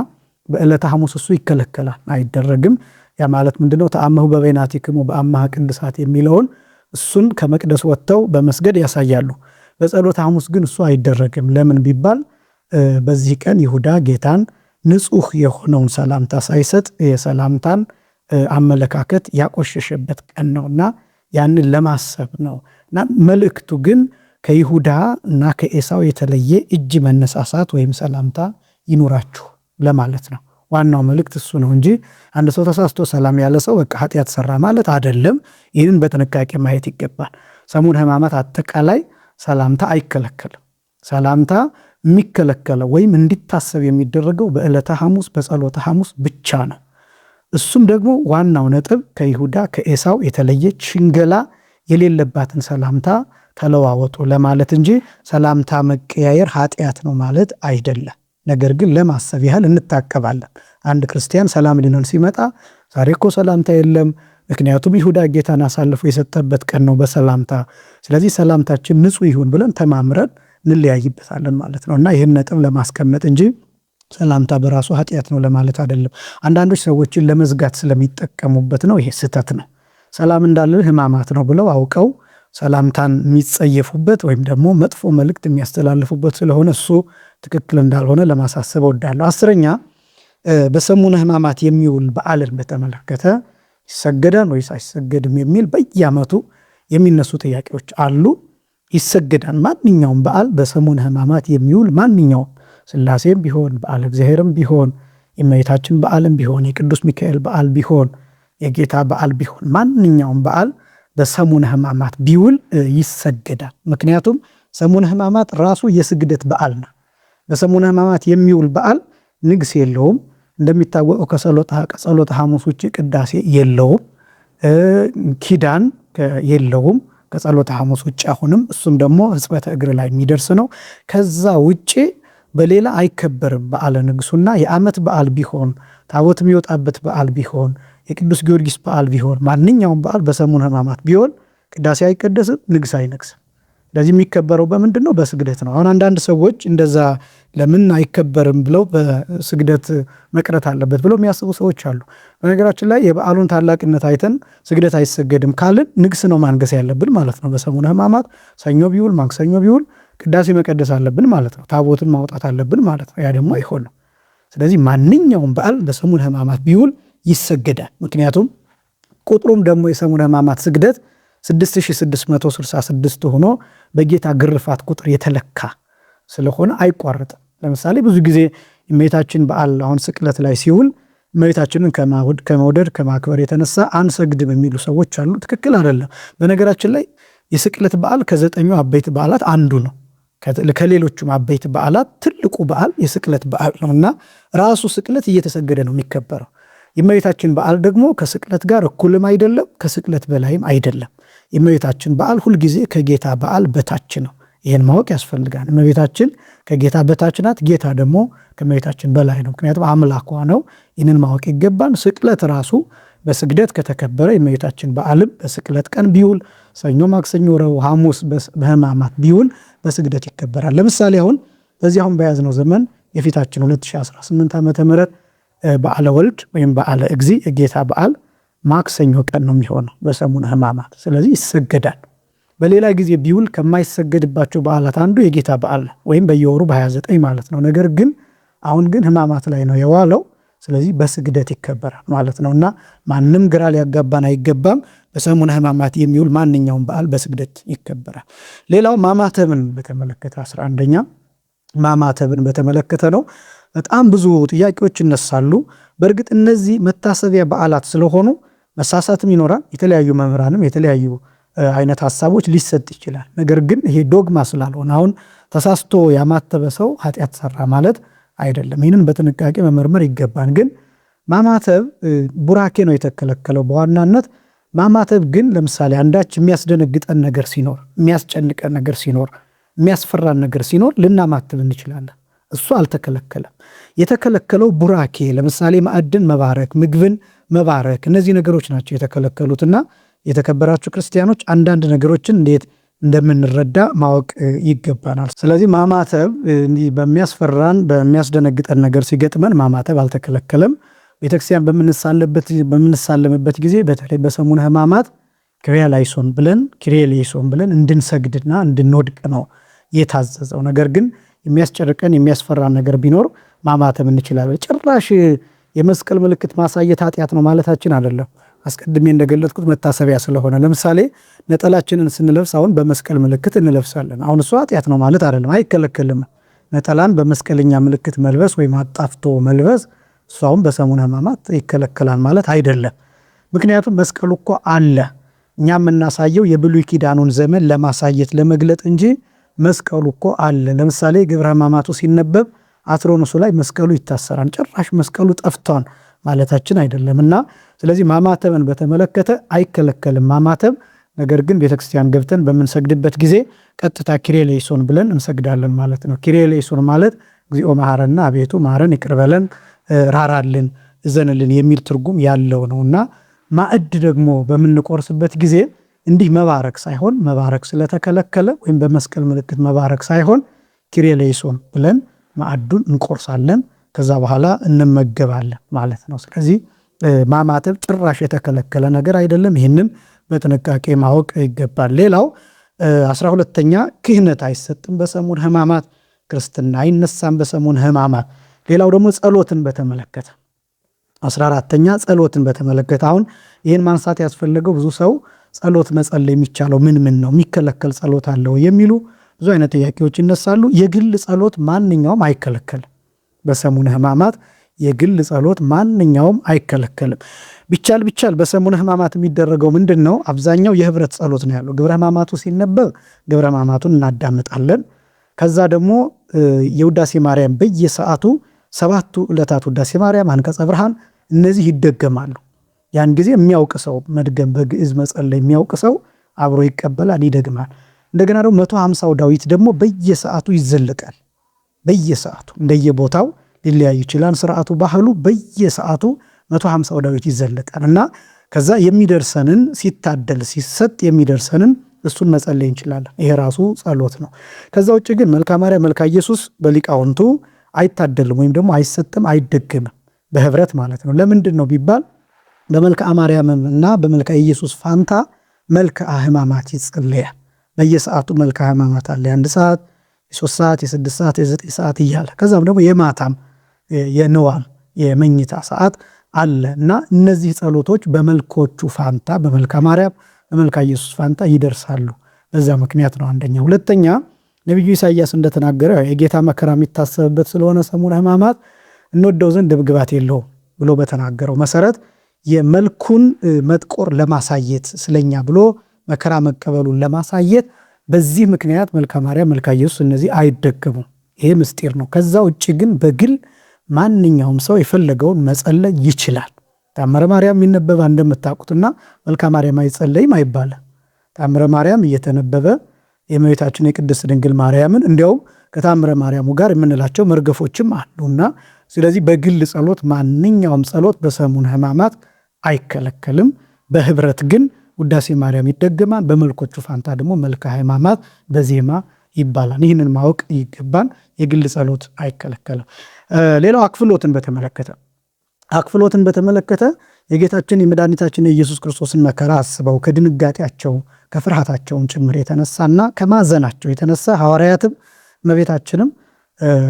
በዕለተ ሐሙስ እሱ ይከለከላል፣ አይደረግም። ያ ማለት ምንድነው? ተአመሁ በበይናቲክሙ በአማሃ ቅድሳት የሚለውን እሱን ከመቅደስ ወጥተው በመስገድ ያሳያሉ። በጸሎተ ሐሙስ ግን እሱ አይደረግም። ለምን ቢባል በዚህ ቀን ይሁዳ ጌታን ንጹሕ የሆነውን ሰላምታ ሳይሰጥ የሰላምታን አመለካከት ያቆሸሸበት ቀን ነውና ያንን ለማሰብ ነው። እና መልእክቱ ግን ከይሁዳ እና ከኤሳው የተለየ እጅ መነሳሳት ወይም ሰላምታ ይኑራችሁ ለማለት ነው። ዋናው መልእክት እሱ ነው እንጂ አንድ ሰው ተሳስቶ ሰላም ያለ ሰው በቃ ኃጢአት ሰራ ማለት አይደለም። ይህንን በጥንቃቄ ማየት ይገባል። ሰሙነ ሕማማት አጠቃላይ ሰላምታ አይከለከልም። ሰላምታ የሚከለከለው ወይም እንዲታሰብ የሚደረገው በዕለተ ሐሙስ በጸሎተ ሐሙስ ብቻ ነው። እሱም ደግሞ ዋናው ነጥብ ከይሁዳ ከኤሳው የተለየች ሽንገላ የሌለባትን ሰላምታ ተለዋወጡ ለማለት እንጂ ሰላምታ መቀያየር ኃጢአት ነው ማለት አይደለም። ነገር ግን ለማሰብ ያህል እንታቀባለን። አንድ ክርስቲያን ሰላም ሊነን ሲመጣ ዛሬ እኮ ሰላምታ የለም፣ ምክንያቱም ይሁዳ ጌታን አሳልፎ የሰጠበት ቀን ነው በሰላምታ ስለዚህ ሰላምታችን ንጹሕ ይሁን ብለን ተማምረን እንለያይበታለን ማለት ነው። እና ይህን ነጥብ ለማስቀመጥ እንጂ ሰላምታ በራሱ ኃጢአት ነው ለማለት አይደለም። አንዳንዶች ሰዎችን ለመዝጋት ስለሚጠቀሙበት ነው። ይሄ ስህተት ነው። ሰላም እንዳለ ሕማማት ነው ብለው አውቀው ሰላምታን የሚጸየፉበት ወይም ደግሞ መጥፎ መልእክት የሚያስተላልፉበት ስለሆነ እሱ ትክክል እንዳልሆነ ለማሳሰብ እወዳለሁ። 10ኛ በሰሙነ ሕማማት የሚውል በዓልን በተመለከተ ይሰገዳል ወይስ አይሰገድም የሚል በየዓመቱ የሚነሱ ጥያቄዎች አሉ። ይሰገዳል። ማንኛውም በዓል በሰሙነ ሕማማት የሚውል ማንኛውም ሥላሴም ቢሆን በዓለ እግዚአብሔርም ቢሆን የእመቤታችን በዓልም ቢሆን የቅዱስ ሚካኤል በዓል ቢሆን የጌታ በዓል ቢሆን ማንኛውም በዓል በሰሙነ ሕማማት ቢውል ይሰገዳል። ምክንያቱም ሰሙነ ሕማማት ራሱ የስግደት በዓል ነው። በሰሙነ ሕማማት የሚውል በዓል ንግስ የለውም። እንደሚታወቀው ከጸሎተ ሐሙስ ውጭ ቅዳሴ የለውም፣ ኪዳን የለውም፣ ከጸሎተ ሐሙስ ውጭ አሁንም እሱም ደግሞ ሕጽበተ እግር ላይ የሚደርስ ነው። ከዛ ውጭ በሌላ አይከበርም። በዓለ ንግሱና የዓመት በዓል ቢሆን ታቦት የሚወጣበት በዓል ቢሆን የቅዱስ ጊዮርጊስ በዓል ቢሆን ማንኛውም በዓል በሰሙነ ሕማማት ቢሆን ቅዳሴ አይቀደስም፣ ንግስ አይነግስም። ስለዚህ የሚከበረው በምንድን ነው? በስግደት ነው። አሁን አንዳንድ ሰዎች እንደዛ ለምን አይከበርም ብለው በስግደት መቅረት አለበት ብለው የሚያስቡ ሰዎች አሉ። በነገራችን ላይ የበዓሉን ታላቅነት አይተን ስግደት አይሰገድም ካልን ንግስ ነው ማንገስ ያለብን ማለት ነው። በሰሙነ ሕማማት ሰኞ ቢውል ማክሰኞ ቢውል ቅዳሴ መቀደስ አለብን ማለት ነው። ታቦትን ማውጣት አለብን ማለት ነው። ያ ደግሞ አይሆንም። ስለዚህ ማንኛውም በዓል በሰሙነ ሕማማት ቢውል ይሰገዳል። ምክንያቱም ቁጥሩም ደግሞ የሰሙነ ሕማማት ስግደት 6666 ሆኖ በጌታ ግርፋት ቁጥር የተለካ ስለሆነ አይቋረጥም። ለምሳሌ ብዙ ጊዜ እመቤታችን በዓል አሁን ስቅለት ላይ ሲውል እመቤታችንን ከመውደድ ከማክበር የተነሳ አንሰግድም የሚሉ ሰዎች አሉ። ትክክል አይደለም። በነገራችን ላይ የስቅለት በዓል ከ9ኙ አበይት በዓላት አንዱ ነው። ከሌሎቹም አበይት በዓላት ትልቁ በዓል የስቅለት በዓል ነውና ራሱ ስቅለት እየተሰገደ ነው የሚከበረው። የእመቤታችን በዓል ደግሞ ከስቅለት ጋር እኩልም አይደለም፣ ከስቅለት በላይም አይደለም። የእመቤታችን በዓል ሁልጊዜ ከጌታ በዓል በታች ነው። ይህን ማወቅ ያስፈልጋል። እመቤታችን ከጌታ በታች ናት፣ ጌታ ደግሞ ከእመቤታችን በላይ ነው። ምክንያቱም አምላኳ ነው። ይህንን ማወቅ ይገባን። ስቅለት ራሱ በስግደት ከተከበረ የእመቤታችን በዓልም በስቅለት ቀን ቢውል ሰኞ፣ ማክሰኞ፣ ረቡዕ፣ ሐሙስ በሕማማት ቢውል በስግደት ይከበራል። ለምሳሌ አሁን በዚህ አሁን በያዝነው ዘመን የፊታችን 2018 ዓመተ ምህረት በዓለ ወልድ ወይም በዓለ እግዚእ የጌታ በዓል ማክሰኞ ቀን ነው የሚሆነው በሰሙነ ሕማማት። ስለዚህ ይሰገዳል። በሌላ ጊዜ ቢውል ከማይሰገድባቸው በዓላት አንዱ የጌታ በዓል ወይም በየወሩ በ29 ማለት ነው። ነገር ግን አሁን ግን ሕማማት ላይ ነው የዋለው። ስለዚህ በስግደት ይከበራል ማለት ነው እና ማንም ግራ ሊያጋባን አይገባም። በሰሙነ ሕማማት የሚውል ማንኛውም በዓል በስግደት ይከበራል። ሌላው ማማተብን በተመለከተ 11ኛ ማማተብን በተመለከተ ነው። በጣም ብዙ ጥያቄዎች ይነሳሉ። በእርግጥ እነዚህ መታሰቢያ በዓላት ስለሆኑ መሳሳትም ይኖራል። የተለያዩ መምህራንም የተለያዩ አይነት ሀሳቦች ሊሰጥ ይችላል። ነገር ግን ይሄ ዶግማ ስላልሆነ አሁን ተሳስቶ ያማተበ ሰው ኃጢአት ሰራ ማለት አይደለም። ይህንን በጥንቃቄ መመርመር ይገባን። ግን ማማተብ ቡራኬ ነው የተከለከለው በዋናነት። ማማተብ ግን ለምሳሌ አንዳች የሚያስደነግጠን ነገር ሲኖር፣ የሚያስጨንቀን ነገር ሲኖር፣ የሚያስፈራን ነገር ሲኖር ልናማትብ እንችላለን። እሱ አልተከለከለም። የተከለከለው ቡራኬ፣ ለምሳሌ ማዕድን መባረክ፣ ምግብን መባረክ፣ እነዚህ ነገሮች ናቸው የተከለከሉትና የተከበራችሁ ክርስቲያኖች አንዳንድ ነገሮችን እንዴት እንደምንረዳ ማወቅ ይገባናል። ስለዚህ ማማተብ በሚያስፈራን በሚያስደነግጠን ነገር ሲገጥመን ማማተብ አልተከለከለም። ቤተክርስቲያን በምንሳለምበት ጊዜ በተለይ በሰሙነ ሕማማት ኪርያላይሶን ብለን እንድንሰግድና እንድንወድቅ ነው የታዘዘው። ነገር ግን የሚያስጨርቀን የሚያስፈራን ነገር ቢኖር ማማተብ እንችላለን። ጭራሽ የመስቀል ምልክት ማሳየት ኃጢአት ነው ማለታችን አይደለም። አስቀድሜ እንደገለጥኩት መታሰቢያ ስለሆነ ለምሳሌ ነጠላችንን ስንለብስ አሁን በመስቀል ምልክት እንለብሳለን። አሁን እሱ ኃጢአት ነው ማለት አይደለም፣ አይከለከልም። ነጠላን በመስቀለኛ ምልክት መልበስ ወይም አጣፍቶ መልበስ እሱ አሁን በሰሙነ ሕማማት ይከለከላል ማለት አይደለም። ምክንያቱም መስቀሉ እኮ አለ። እኛ የምናሳየው የብሉይ ኪዳኑን ዘመን ለማሳየት ለመግለጥ እንጂ መስቀሉ እኮ አለ። ለምሳሌ ግብረ ሕማማቱ ሲነበብ አትሮኖሱ ላይ መስቀሉ ይታሰራል። ጭራሽ መስቀሉ ጠፍቷን ማለታችን አይደለም እና ስለዚህ ማማተብን በተመለከተ አይከለከልም ማማተብ። ነገር ግን ቤተክርስቲያን ገብተን በምንሰግድበት ጊዜ ቀጥታ ኪርያላይሶን ብለን እንሰግዳለን ማለት ነው። ኪርያላይሶን ማለት እግዚኦ መሐረነ፣ አቤቱ ማረን፣ ይቅር በለን፣ ራራልን፣ እዘንልን የሚል ትርጉም ያለው ነውና ማዕድ ደግሞ በምንቆርስበት ጊዜ እንዲህ መባረክ ሳይሆን መባረክ ስለተከለከለ ወይም በመስቀል ምልክት መባረክ ሳይሆን ኪርያላይሶን ብለን ማዕዱን እንቆርሳለን። ከዛ በኋላ እንመገባለን ማለት ነው። ስለዚህ ማማተብ ጭራሽ የተከለከለ ነገር አይደለም። ይህንን በጥንቃቄ ማወቅ ይገባል። ሌላው 12ኛ ክህነት አይሰጥም በሰሙነ ሕማማት፣ ክርስትና አይነሳም በሰሙነ ሕማማት። ሌላው ደግሞ ጸሎትን በተመለከተ 14ኛ ጸሎትን በተመለከተ አሁን ይህን ማንሳት ያስፈለገው ብዙ ሰው ጸሎት መጸለይ የሚቻለው ምን ነው፣ የሚከለከል ጸሎት አለው የሚሉ ብዙ አይነት ጥያቄዎች ይነሳሉ። የግል ጸሎት ማንኛውም አይከለከልም። በሰሙነ ሕማማት የግል ጸሎት ማንኛውም አይከለከልም። ቢቻል በሰሙነ ሕማማት የሚደረገው ምንድን ነው? አብዛኛው የህብረት ጸሎት ነው ያለው። ግብረ ሕማማቱ ሲነበብ ግብረ ሕማማቱን እናዳምጣለን። ከዛ ደግሞ የውዳሴ ማርያም በየሰዓቱ 7ቱ ዕለታት ውዳሴ ማርያም፣ አንቀጸ ብርሃን እነዚህ ይደገማሉ። ያን ጊዜ የሚያውቅ ሰው መድገም በግዕዝ መጸለይ የሚያውቅ ሰው አብሮ ይቀበላል፣ ይደግማል። እንደገና ደግሞ 150ው ዳዊት ደግሞ በየሰዓቱ ይዘለቃል። በየሰዓቱ እንደየቦታው ሊለያይ ይችላል ስርዓቱ፣ ባህሉ። በየሰዓቱ 150ው ዳዊት ይዘለቃል እና ከዛ የሚደርሰንን ሲታደል ሲሰጥ የሚደርሰንን እሱን መጸለይ እንችላለን። ይሄ ራሱ ጸሎት ነው። ከዛ ውጭ ግን መልካ ማርያም፣ መልካ ኢየሱስ በሊቃውንቱ አይታደልም ወይም ደግሞ አይሰጥም፣ አይደገምም በህብረት ማለት ነው። ለምንድን ነው ቢባል በመልካ ማርያምም እና በመልካ ኢየሱስ ፋንታ መልካ ሕማማት ይጸለያል። በየሰዓቱ መልካ ሕማማት አለ። የ1 ሰዓት፣ የ3 ሰዓት፣ የ6 ሰዓት፣ የ9 ሰዓት እያለ ከዛም ደግሞ የማታም የንዋም የመኝታ ሰዓት አለ እና እነዚህ ጸሎቶች በመልኮቹ ፋንታ በመልካ ማርያም በመልካ ኢየሱስ ፋንታ ይደርሳሉ። በዛ ምክንያት ነው አንደኛ። ሁለተኛ ነቢዩ ኢሳይያስ እንደተናገረ የጌታ መከራ የሚታሰብበት ስለሆነ ሰሙነ ሕማማት እንወደው ዘንድ ግባት የለውም ብሎ በተናገረው መሰረት የመልኩን መጥቆር ለማሳየት ስለኛ ብሎ መከራ መቀበሉን ለማሳየት በዚህ ምክንያት መልካ ማርያም፣ መልካ ኢየሱስ እነዚህ አይደገሙም። ይሄ ምስጢር ነው። ከዛ ውጭ ግን በግል ማንኛውም ሰው የፈለገውን መጸለይ ይችላል። ታምረ ማርያም የሚነበብ እንደምታውቁትና መልካ ማርያም አይጸለይም አይባልም። ታምረ ማርያም እየተነበበ የእመቤታችን የቅድስት ድንግል ማርያምን እንዲያውም ከታምረ ማርያሙ ጋር የምንላቸው መርገፎችም አሉና ስለዚህ በግል ጸሎት ማንኛውም ጸሎት በሰሙነ ሕማማት አይከለከልም። በህብረት ግን ውዳሴ ማርያም ይደገማል። በመልኮቹ ፋንታ ደግሞ መልካ ሕማማት በዜማ ይባላል። ይህንን ማወቅ ይገባን። የግል ጸሎት አይከለከልም። ሌላው አክፍሎትን በተመለከተ የጌታችን የመድኃኒታችን የኢየሱስ ክርስቶስን መከራ አስበው ከድንጋጤያቸው ከፍርሃታቸውን ጭምር የተነሳና ከማዘናቸው የተነሳ ሐዋርያትም እመቤታችንም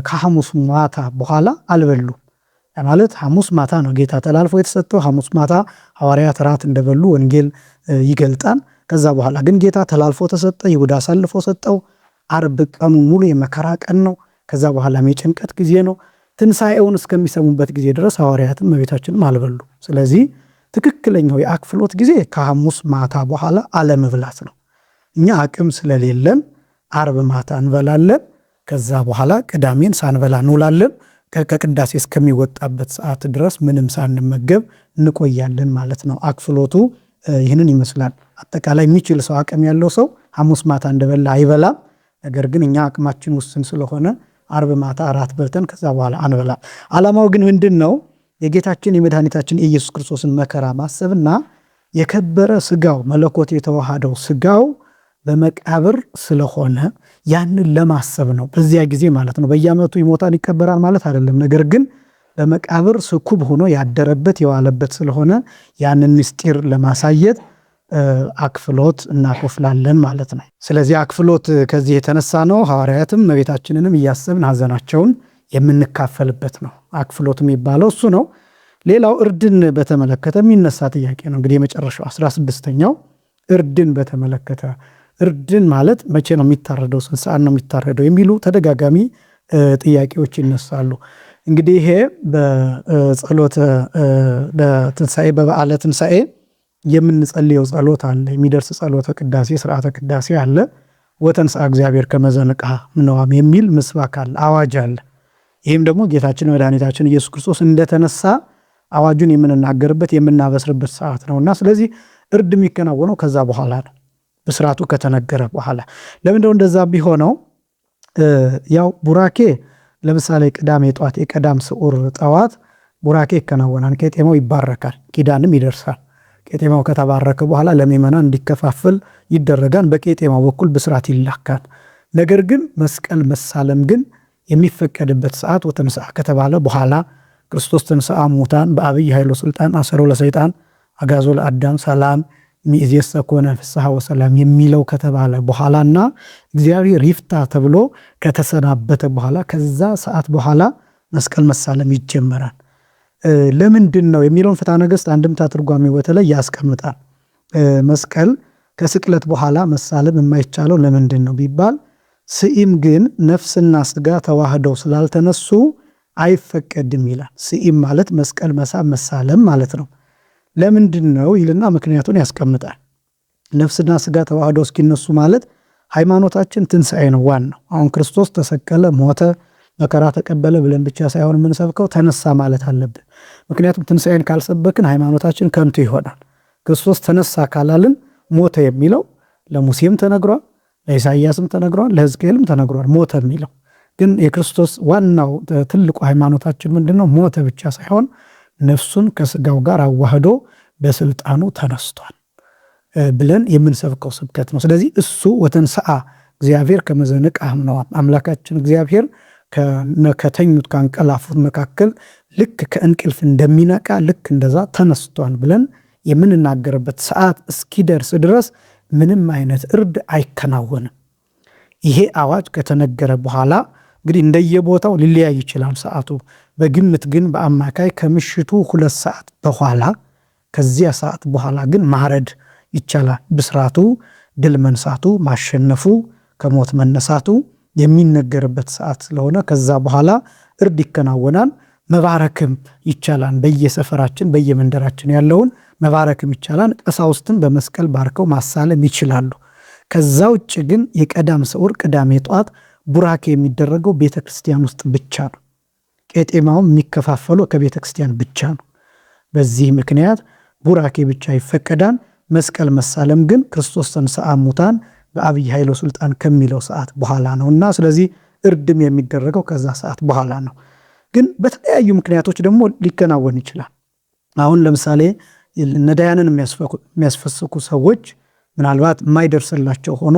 ከሐሙስ ማታ በኋላ አልበሉም። ማለት ሐሙስ ማታ ነው ጌታ ተላልፎ የተሰጠው። ሐሙስ ማታ ሐዋርያት ራት እንደበሉ ወንጌል ይገልጣል። ከዛ በኋላ ግን ጌታ ተላልፎ ተሰጠ፣ ይሁዳ አሳልፎ ሰጠው። ዓርብ ቀኑ ሙሉ የመከራ ቀን ነው። ከዛ በኋላም የጭንቀት ጊዜ ነው። ትንሣኤውን እስከሚሰሙበት ጊዜ ድረስ ሐዋርያትም እመቤታችንም አልበሉ። ስለዚህ ትክክለኛው የአክፍሎት ጊዜ ከሐሙስ ማታ በኋላ አለመብላት ነው። እኛ አቅም ስለሌለን ዓርብ ማታ እንበላለን። ከዛ በኋላ ቅዳሜን ሳንበላ እንውላለን። ከቅዳሴ እስከሚወጣበት ሰዓት ድረስ ምንም ሳንመገብ እንቆያለን ማለት ነው። አክፍሎቱ ይህንን ይመስላል። አጠቃላይ የሚችል ሰው አቅም ያለው ሰው ሐሙስ ማታ እንደበላ አይበላም። ነገር ግን እኛ አቅማችን ውስን ስለሆነ ዓርብ ማታ እራት በልተን ከዛ በኋላ አንበላ። ዓላማው ግን ምንድን ነው? የጌታችን የመድኃኒታችን የኢየሱስ ክርስቶስን መከራ ማሰብና የከበረ ስጋው መለኮት የተዋሃደው ስጋው በመቃብር ስለሆነ ያንን ለማሰብ ነው። በዚያ ጊዜ ማለት ነው። በየዓመቱ ይሞታል ይቀበራል ማለት አይደለም። ነገር ግን በመቃብር ስኩብ ሆኖ ያደረበት የዋለበት ስለሆነ ያንን ምስጢር ለማሳየት አክፍሎት እናኮፍላለን ማለት ነው። ስለዚህ አክፍሎት ከዚህ የተነሳ ነው ሐዋርያትም እመቤታችንንም እያሰብን ሐዘናቸውን የምንካፈልበት ነው። አክፍሎት የሚባለው እሱ ነው። ሌላው እርድን በተመለከተ የሚነሳ ጥያቄ ነው። እንግዲህ የመጨረሻው 16ኛው እርድን በተመለከተ እርድን ማለት መቼ ነው የሚታረደው? ስንት ሰዓት ነው የሚታረደው? የሚሉ ተደጋጋሚ ጥያቄዎች ይነሳሉ። እንግዲህ ይሄ በጸሎተ ትንሣኤ በበዓለ ትንሣኤ የምንጸልየው ጸሎት አለ። የሚደርስ ጸሎተ ቅዳሴ ስርዓተ ቅዳሴ አለ። ወተንሥአ እግዚአብሔር ከመ ዘንቃ እምነዋም የሚል ምስባክ አለ፣ አዋጅ አለ። ይህም ደግሞ ጌታችን መድኃኒታችን ኢየሱስ ክርስቶስ እንደተነሳ አዋጁን የምንናገርበት የምናበስርበት ሰዓት ነውና ስለዚህ እርድ የሚከናወነው ከዛ በኋላ ነው፣ ብስራቱ ከተነገረ በኋላ። ለምንድነው እንደዛ ቢሆነው? ያው ቡራኬ ለምሳሌ ቅዳሜ ጠዋት የቀዳም ስዑር ጠዋት ቡራኬ ይከናወናል። ቄጤማው ይባረካል፣ ኪዳንም ይደርሳል። ቄጤማው ከተባረከ በኋላ ለምእመናን እንዲከፋፈል ይደረጋል። በቄጤማው በኩል ብስራት ይላካል። ነገር ግን መስቀል መሳለም ግን የሚፈቀድበት ሰዓት ወተንሥአ ከተባለ በኋላ ክርስቶስ ተንሥአ እሙታን በአብይ ኃይሎ ስልጣን አሰሮ ለሰይጣን አጋዞ ለአዳም ሰላም ሚእዜሰ ኮነ ፍስሐ ወሰላም የሚለው ከተባለ በኋላና እግዚአብሔር ይፍታ ተብሎ ከተሰናበተ በኋላ ከዛ ሰዓት በኋላ መስቀል መሳለም ይጀመራል። ለምንድን ነው የሚለውን ፍትሐ ነገሥት አንድምታ ትርጓሜ በተለይ ያስቀምጣል። መስቀል ከስቅለት በኋላ መሳለም የማይቻለው ለምንድን ነው ቢባል ስኢም ግን ነፍስና ስጋ ተዋህደው ስላልተነሱ አይፈቀድም ይላል። ስኢም ማለት መስቀል መሳብ መሳለም ማለት ነው። ለምንድን ነው ይልና ምክንያቱን ያስቀምጣል። ነፍስና ስጋ ተዋህደው እስኪነሱ ማለት ሃይማኖታችን ትንሣኤ ነው ዋናው። አሁን ክርስቶስ ተሰቀለ፣ ሞተ፣ መከራ ተቀበለ ብለን ብቻ ሳይሆን የምንሰብከው ተነሳ ማለት አለብን። ምክንያቱም ትንሣኤን ካልሰበክን ሃይማኖታችን ከንቱ ይሆናል። ክርስቶስ ተነሳ ካላልን ሞተ የሚለው ለሙሴም ተነግሯል፣ ለኢሳይያስም ተነግሯል፣ ለሕዝቅኤልም ተነግሯል ሞተ የሚለው። ግን የክርስቶስ ዋናው ትልቁ ሃይማኖታችን ምንድነው? ሞተ ብቻ ሳይሆን ነፍሱን ከስጋው ጋር አዋህዶ በስልጣኑ ተነስቷል ብለን የምንሰብከው ስብከት ነው። ስለዚህ እሱ ወተንሰአ እግዚአብሔር ከመዘንቅ አምነዋል። አምላካችን እግዚአብሔር ከተኙት ካንቀላፉት መካከል ልክ ከእንቅልፍ እንደሚነቃ ልክ እንደዛ ተነስቷል ብለን የምንናገርበት ሰዓት እስኪደርስ ድረስ ምንም አይነት እርድ አይከናወንም። ይሄ አዋጅ ከተነገረ በኋላ እንግዲህ እንደየቦታው ሊለያይ ይችላል ሰዓቱ። በግምት ግን በአማካይ ከምሽቱ 2 ሰዓት በኋላ ከዚያ ሰዓት በኋላ ግን ማረድ ይቻላል። ብስራቱ፣ ድል መንሳቱ፣ ማሸነፉ፣ ከሞት መነሳቱ የሚነገርበት ሰዓት ስለሆነ ከዛ በኋላ እርድ ይከናወናል። መባረክም ይቻላል። በየሰፈራችን በየመንደራችን ያለውን መባረክም ይቻላል። ቀሳውስትን በመስቀል ባርከው ማሳለም ይችላሉ። ከዛ ውጭ ግን የቀዳም ስዑር ቅዳሜ ጧት ቡራኬ የሚደረገው ቤተክርስቲያን ውስጥ ብቻ ነው። ቄጤማውም የሚከፋፈለው ከቤተክርስቲያን ብቻ ነው። በዚህ ምክንያት ቡራኬ ብቻ ይፈቀዳል። መስቀል መሳለም ግን ክርስቶስ ተንሥአ እሙታን በአብይ ኃይሎ ስልጣን ከሚለው ሰዓት በኋላ ነውና ስለዚህ እርድም የሚደረገው ከዛ ሰዓት በኋላ ነው። ግን በተለያዩ ምክንያቶች ደግሞ ሊከናወን ይችላል። አሁን ለምሳሌ ነዳያንን የሚያስፈስኩ ሰዎች ምናልባት የማይደርስላቸው ሆኖ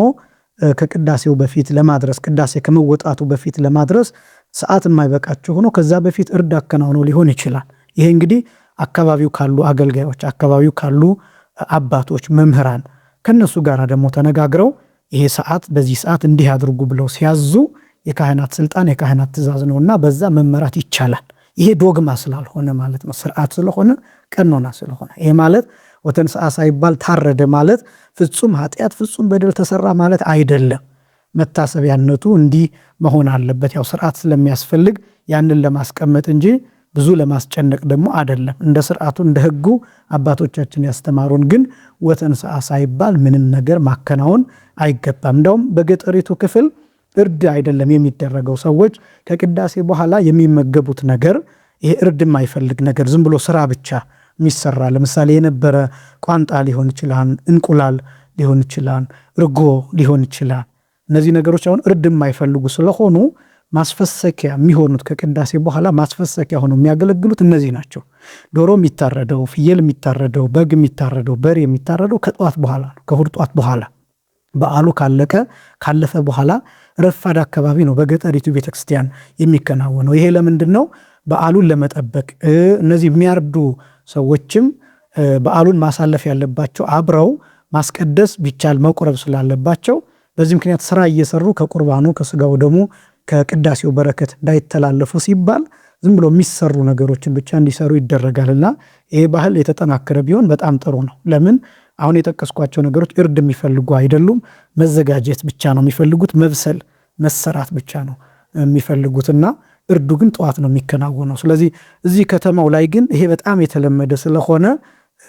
ከቅዳሴው በፊት ለማድረስ ቅዳሴ ከመወጣቱ በፊት ለማድረስ ሰዓት የማይበቃቸው ሆኖ ከዛ በፊት እርድ አከናውነው ሊሆን ይችላል። ይሄ እንግዲህ አካባቢው ካሉ አገልጋዮች፣ አካባቢው ካሉ አባቶች፣ መምህራን ከነሱ ጋር ደግሞ ተነጋግረው ይሄ ሰዓት በዚህ ሰዓት እንዲህ አድርጉ ብለው ሲያዙ የካህናት ስልጣን የካህናት ትእዛዝ ነውና በዛ መመራት ይቻላል። ይሄ ዶግማ ስላልሆነ ማለት ነው፣ ስርዓት ስለሆነ ቀኖና ስለሆነ። ይሄ ማለት ወተንሥአ ሳይባል ታረደ ማለት ፍጹም ኃጢአት ፍጹም በደል ተሰራ ማለት አይደለም። መታሰቢያነቱ እንዲህ መሆን አለበት። ያው ስርዓት ስለሚያስፈልግ ያንን ለማስቀመጥ እንጂ ብዙ ለማስጨነቅ ደግሞ አይደለም። እንደ ስርዓቱ እንደ ሕጉ አባቶቻችን ያስተማሩን ግን ወተንሥአ ሳይባል ምንም ነገር ማከናወን አይገባም። እንደውም በገጠሪቱ ክፍል እርድ አይደለም የሚደረገው። ሰዎች ከቅዳሴ በኋላ የሚመገቡት ነገር ይሄ እርድ የማይፈልግ ነገር ዝም ብሎ ስራ ብቻ የሚሰራ ለምሳሌ የነበረ ቋንጣ ሊሆን ይችላል፣ እንቁላል ሊሆን ይችላል፣ እርጎ ሊሆን ይችላል። እነዚህ ነገሮች አሁን እርድ የማይፈልጉ ስለሆኑ ማስፈሰኪያ የሚሆኑት ከቅዳሴ በኋላ ማስፈሰኪያ ሆነው የሚያገለግሉት እነዚህ ናቸው። ዶሮ የሚታረደው፣ ፍየል የሚታረደው፣ በግ የሚታረደው፣ በሬ የሚታረደው ከጠዋት በኋላ ነው፣ ከእሑድ ጠዋት በኋላ በዓሉ ካለፈ በኋላ ረፋድ አካባቢ ነው በገጠሪቱ ቤተክርስቲያን የሚከናወነው። ይሄ ለምንድን ነው? በዓሉን ለመጠበቅ እነዚህ የሚያርዱ ሰዎችም በዓሉን ማሳለፍ ያለባቸው አብረው ማስቀደስ ቢቻል መቁረብ ስላለባቸው በዚህ ምክንያት ስራ እየሰሩ ከቁርባኑ ከስጋው ደግሞ ከቅዳሴው በረከት እንዳይተላለፉ ሲባል ዝም ብሎ የሚሰሩ ነገሮችን ብቻ እንዲሰሩ ይደረጋልና ይሄ ባህል የተጠናከረ ቢሆን በጣም ጥሩ ነው። ለምን አሁን የጠቀስኳቸው ነገሮች እርድ የሚፈልጉ አይደሉም። መዘጋጀት ብቻ ነው የሚፈልጉት፣ መብሰል መሰራት ብቻ ነው የሚፈልጉትና እርዱ ግን ጠዋት ነው የሚከናወነው። ስለዚህ እዚህ ከተማው ላይ ግን ይሄ በጣም የተለመደ ስለሆነ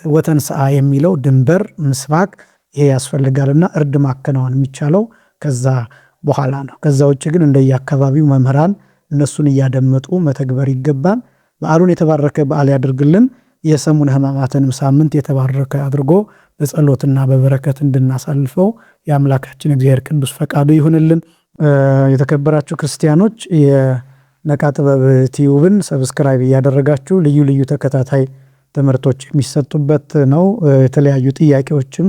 ወተንሥአ የሚለው ድንበር ምስባክ ይሄ ያስፈልጋልና እርድ ማከናወን የሚቻለው ከዛ በኋላ ነው። ከዛ ውጭ ግን እንደየአካባቢው መምህራን እነሱን እያደመጡ መተግበር ይገባል። በዓሉን የተባረከ በዓል ያድርግልን። የሰሙነ ሕማማትንም ሳምንት የተባረከ አድርጎ በጸሎትና በበረከት እንድናሳልፈው የአምላካችን እግዚአብሔር ቅዱስ ፈቃዱ ይሁንልን። የተከበራችሁ ክርስቲያኖች የነቃ ጥበብ ቲዩብን ሰብስክራይብ እያደረጋችሁ ልዩ ልዩ ተከታታይ ትምህርቶች የሚሰጡበት ነው። የተለያዩ ጥያቄዎችም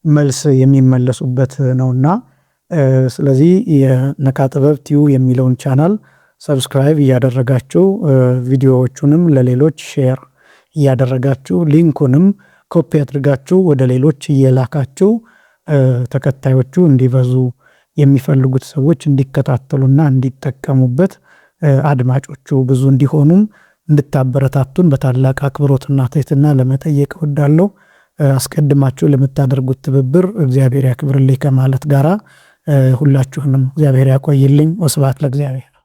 መልስ የሚመለሱበት ነውና ስለዚህ የነቃ ጥበብ ቲዩብ የሚለውን ቻናል ሰብስክራይብ እያደረጋችሁ ቪዲዮዎቹንም ለሌሎች ሼር እያደረጋችሁ ሊንኩንም ኮፒ አድርጋችሁ ወደ ሌሎች እየላካችሁ ተከታዮቹ እንዲበዙ የሚፈልጉት ሰዎች እንዲከታተሉና እንዲጠቀሙበት አድማጮቹ ብዙ እንዲሆኑም እንድታበረታቱን በታላቅ አክብሮትና ትሕትና ለመጠየቅ እወዳለሁ። አስቀድማችሁ ለምታደርጉት ትብብር እግዚአብሔር ያክብርልኝ ከማለት ጋራ ሁላችሁንም እግዚአብሔር ያቆይልኝ። ወስብሐት ለእግዚአብሔር።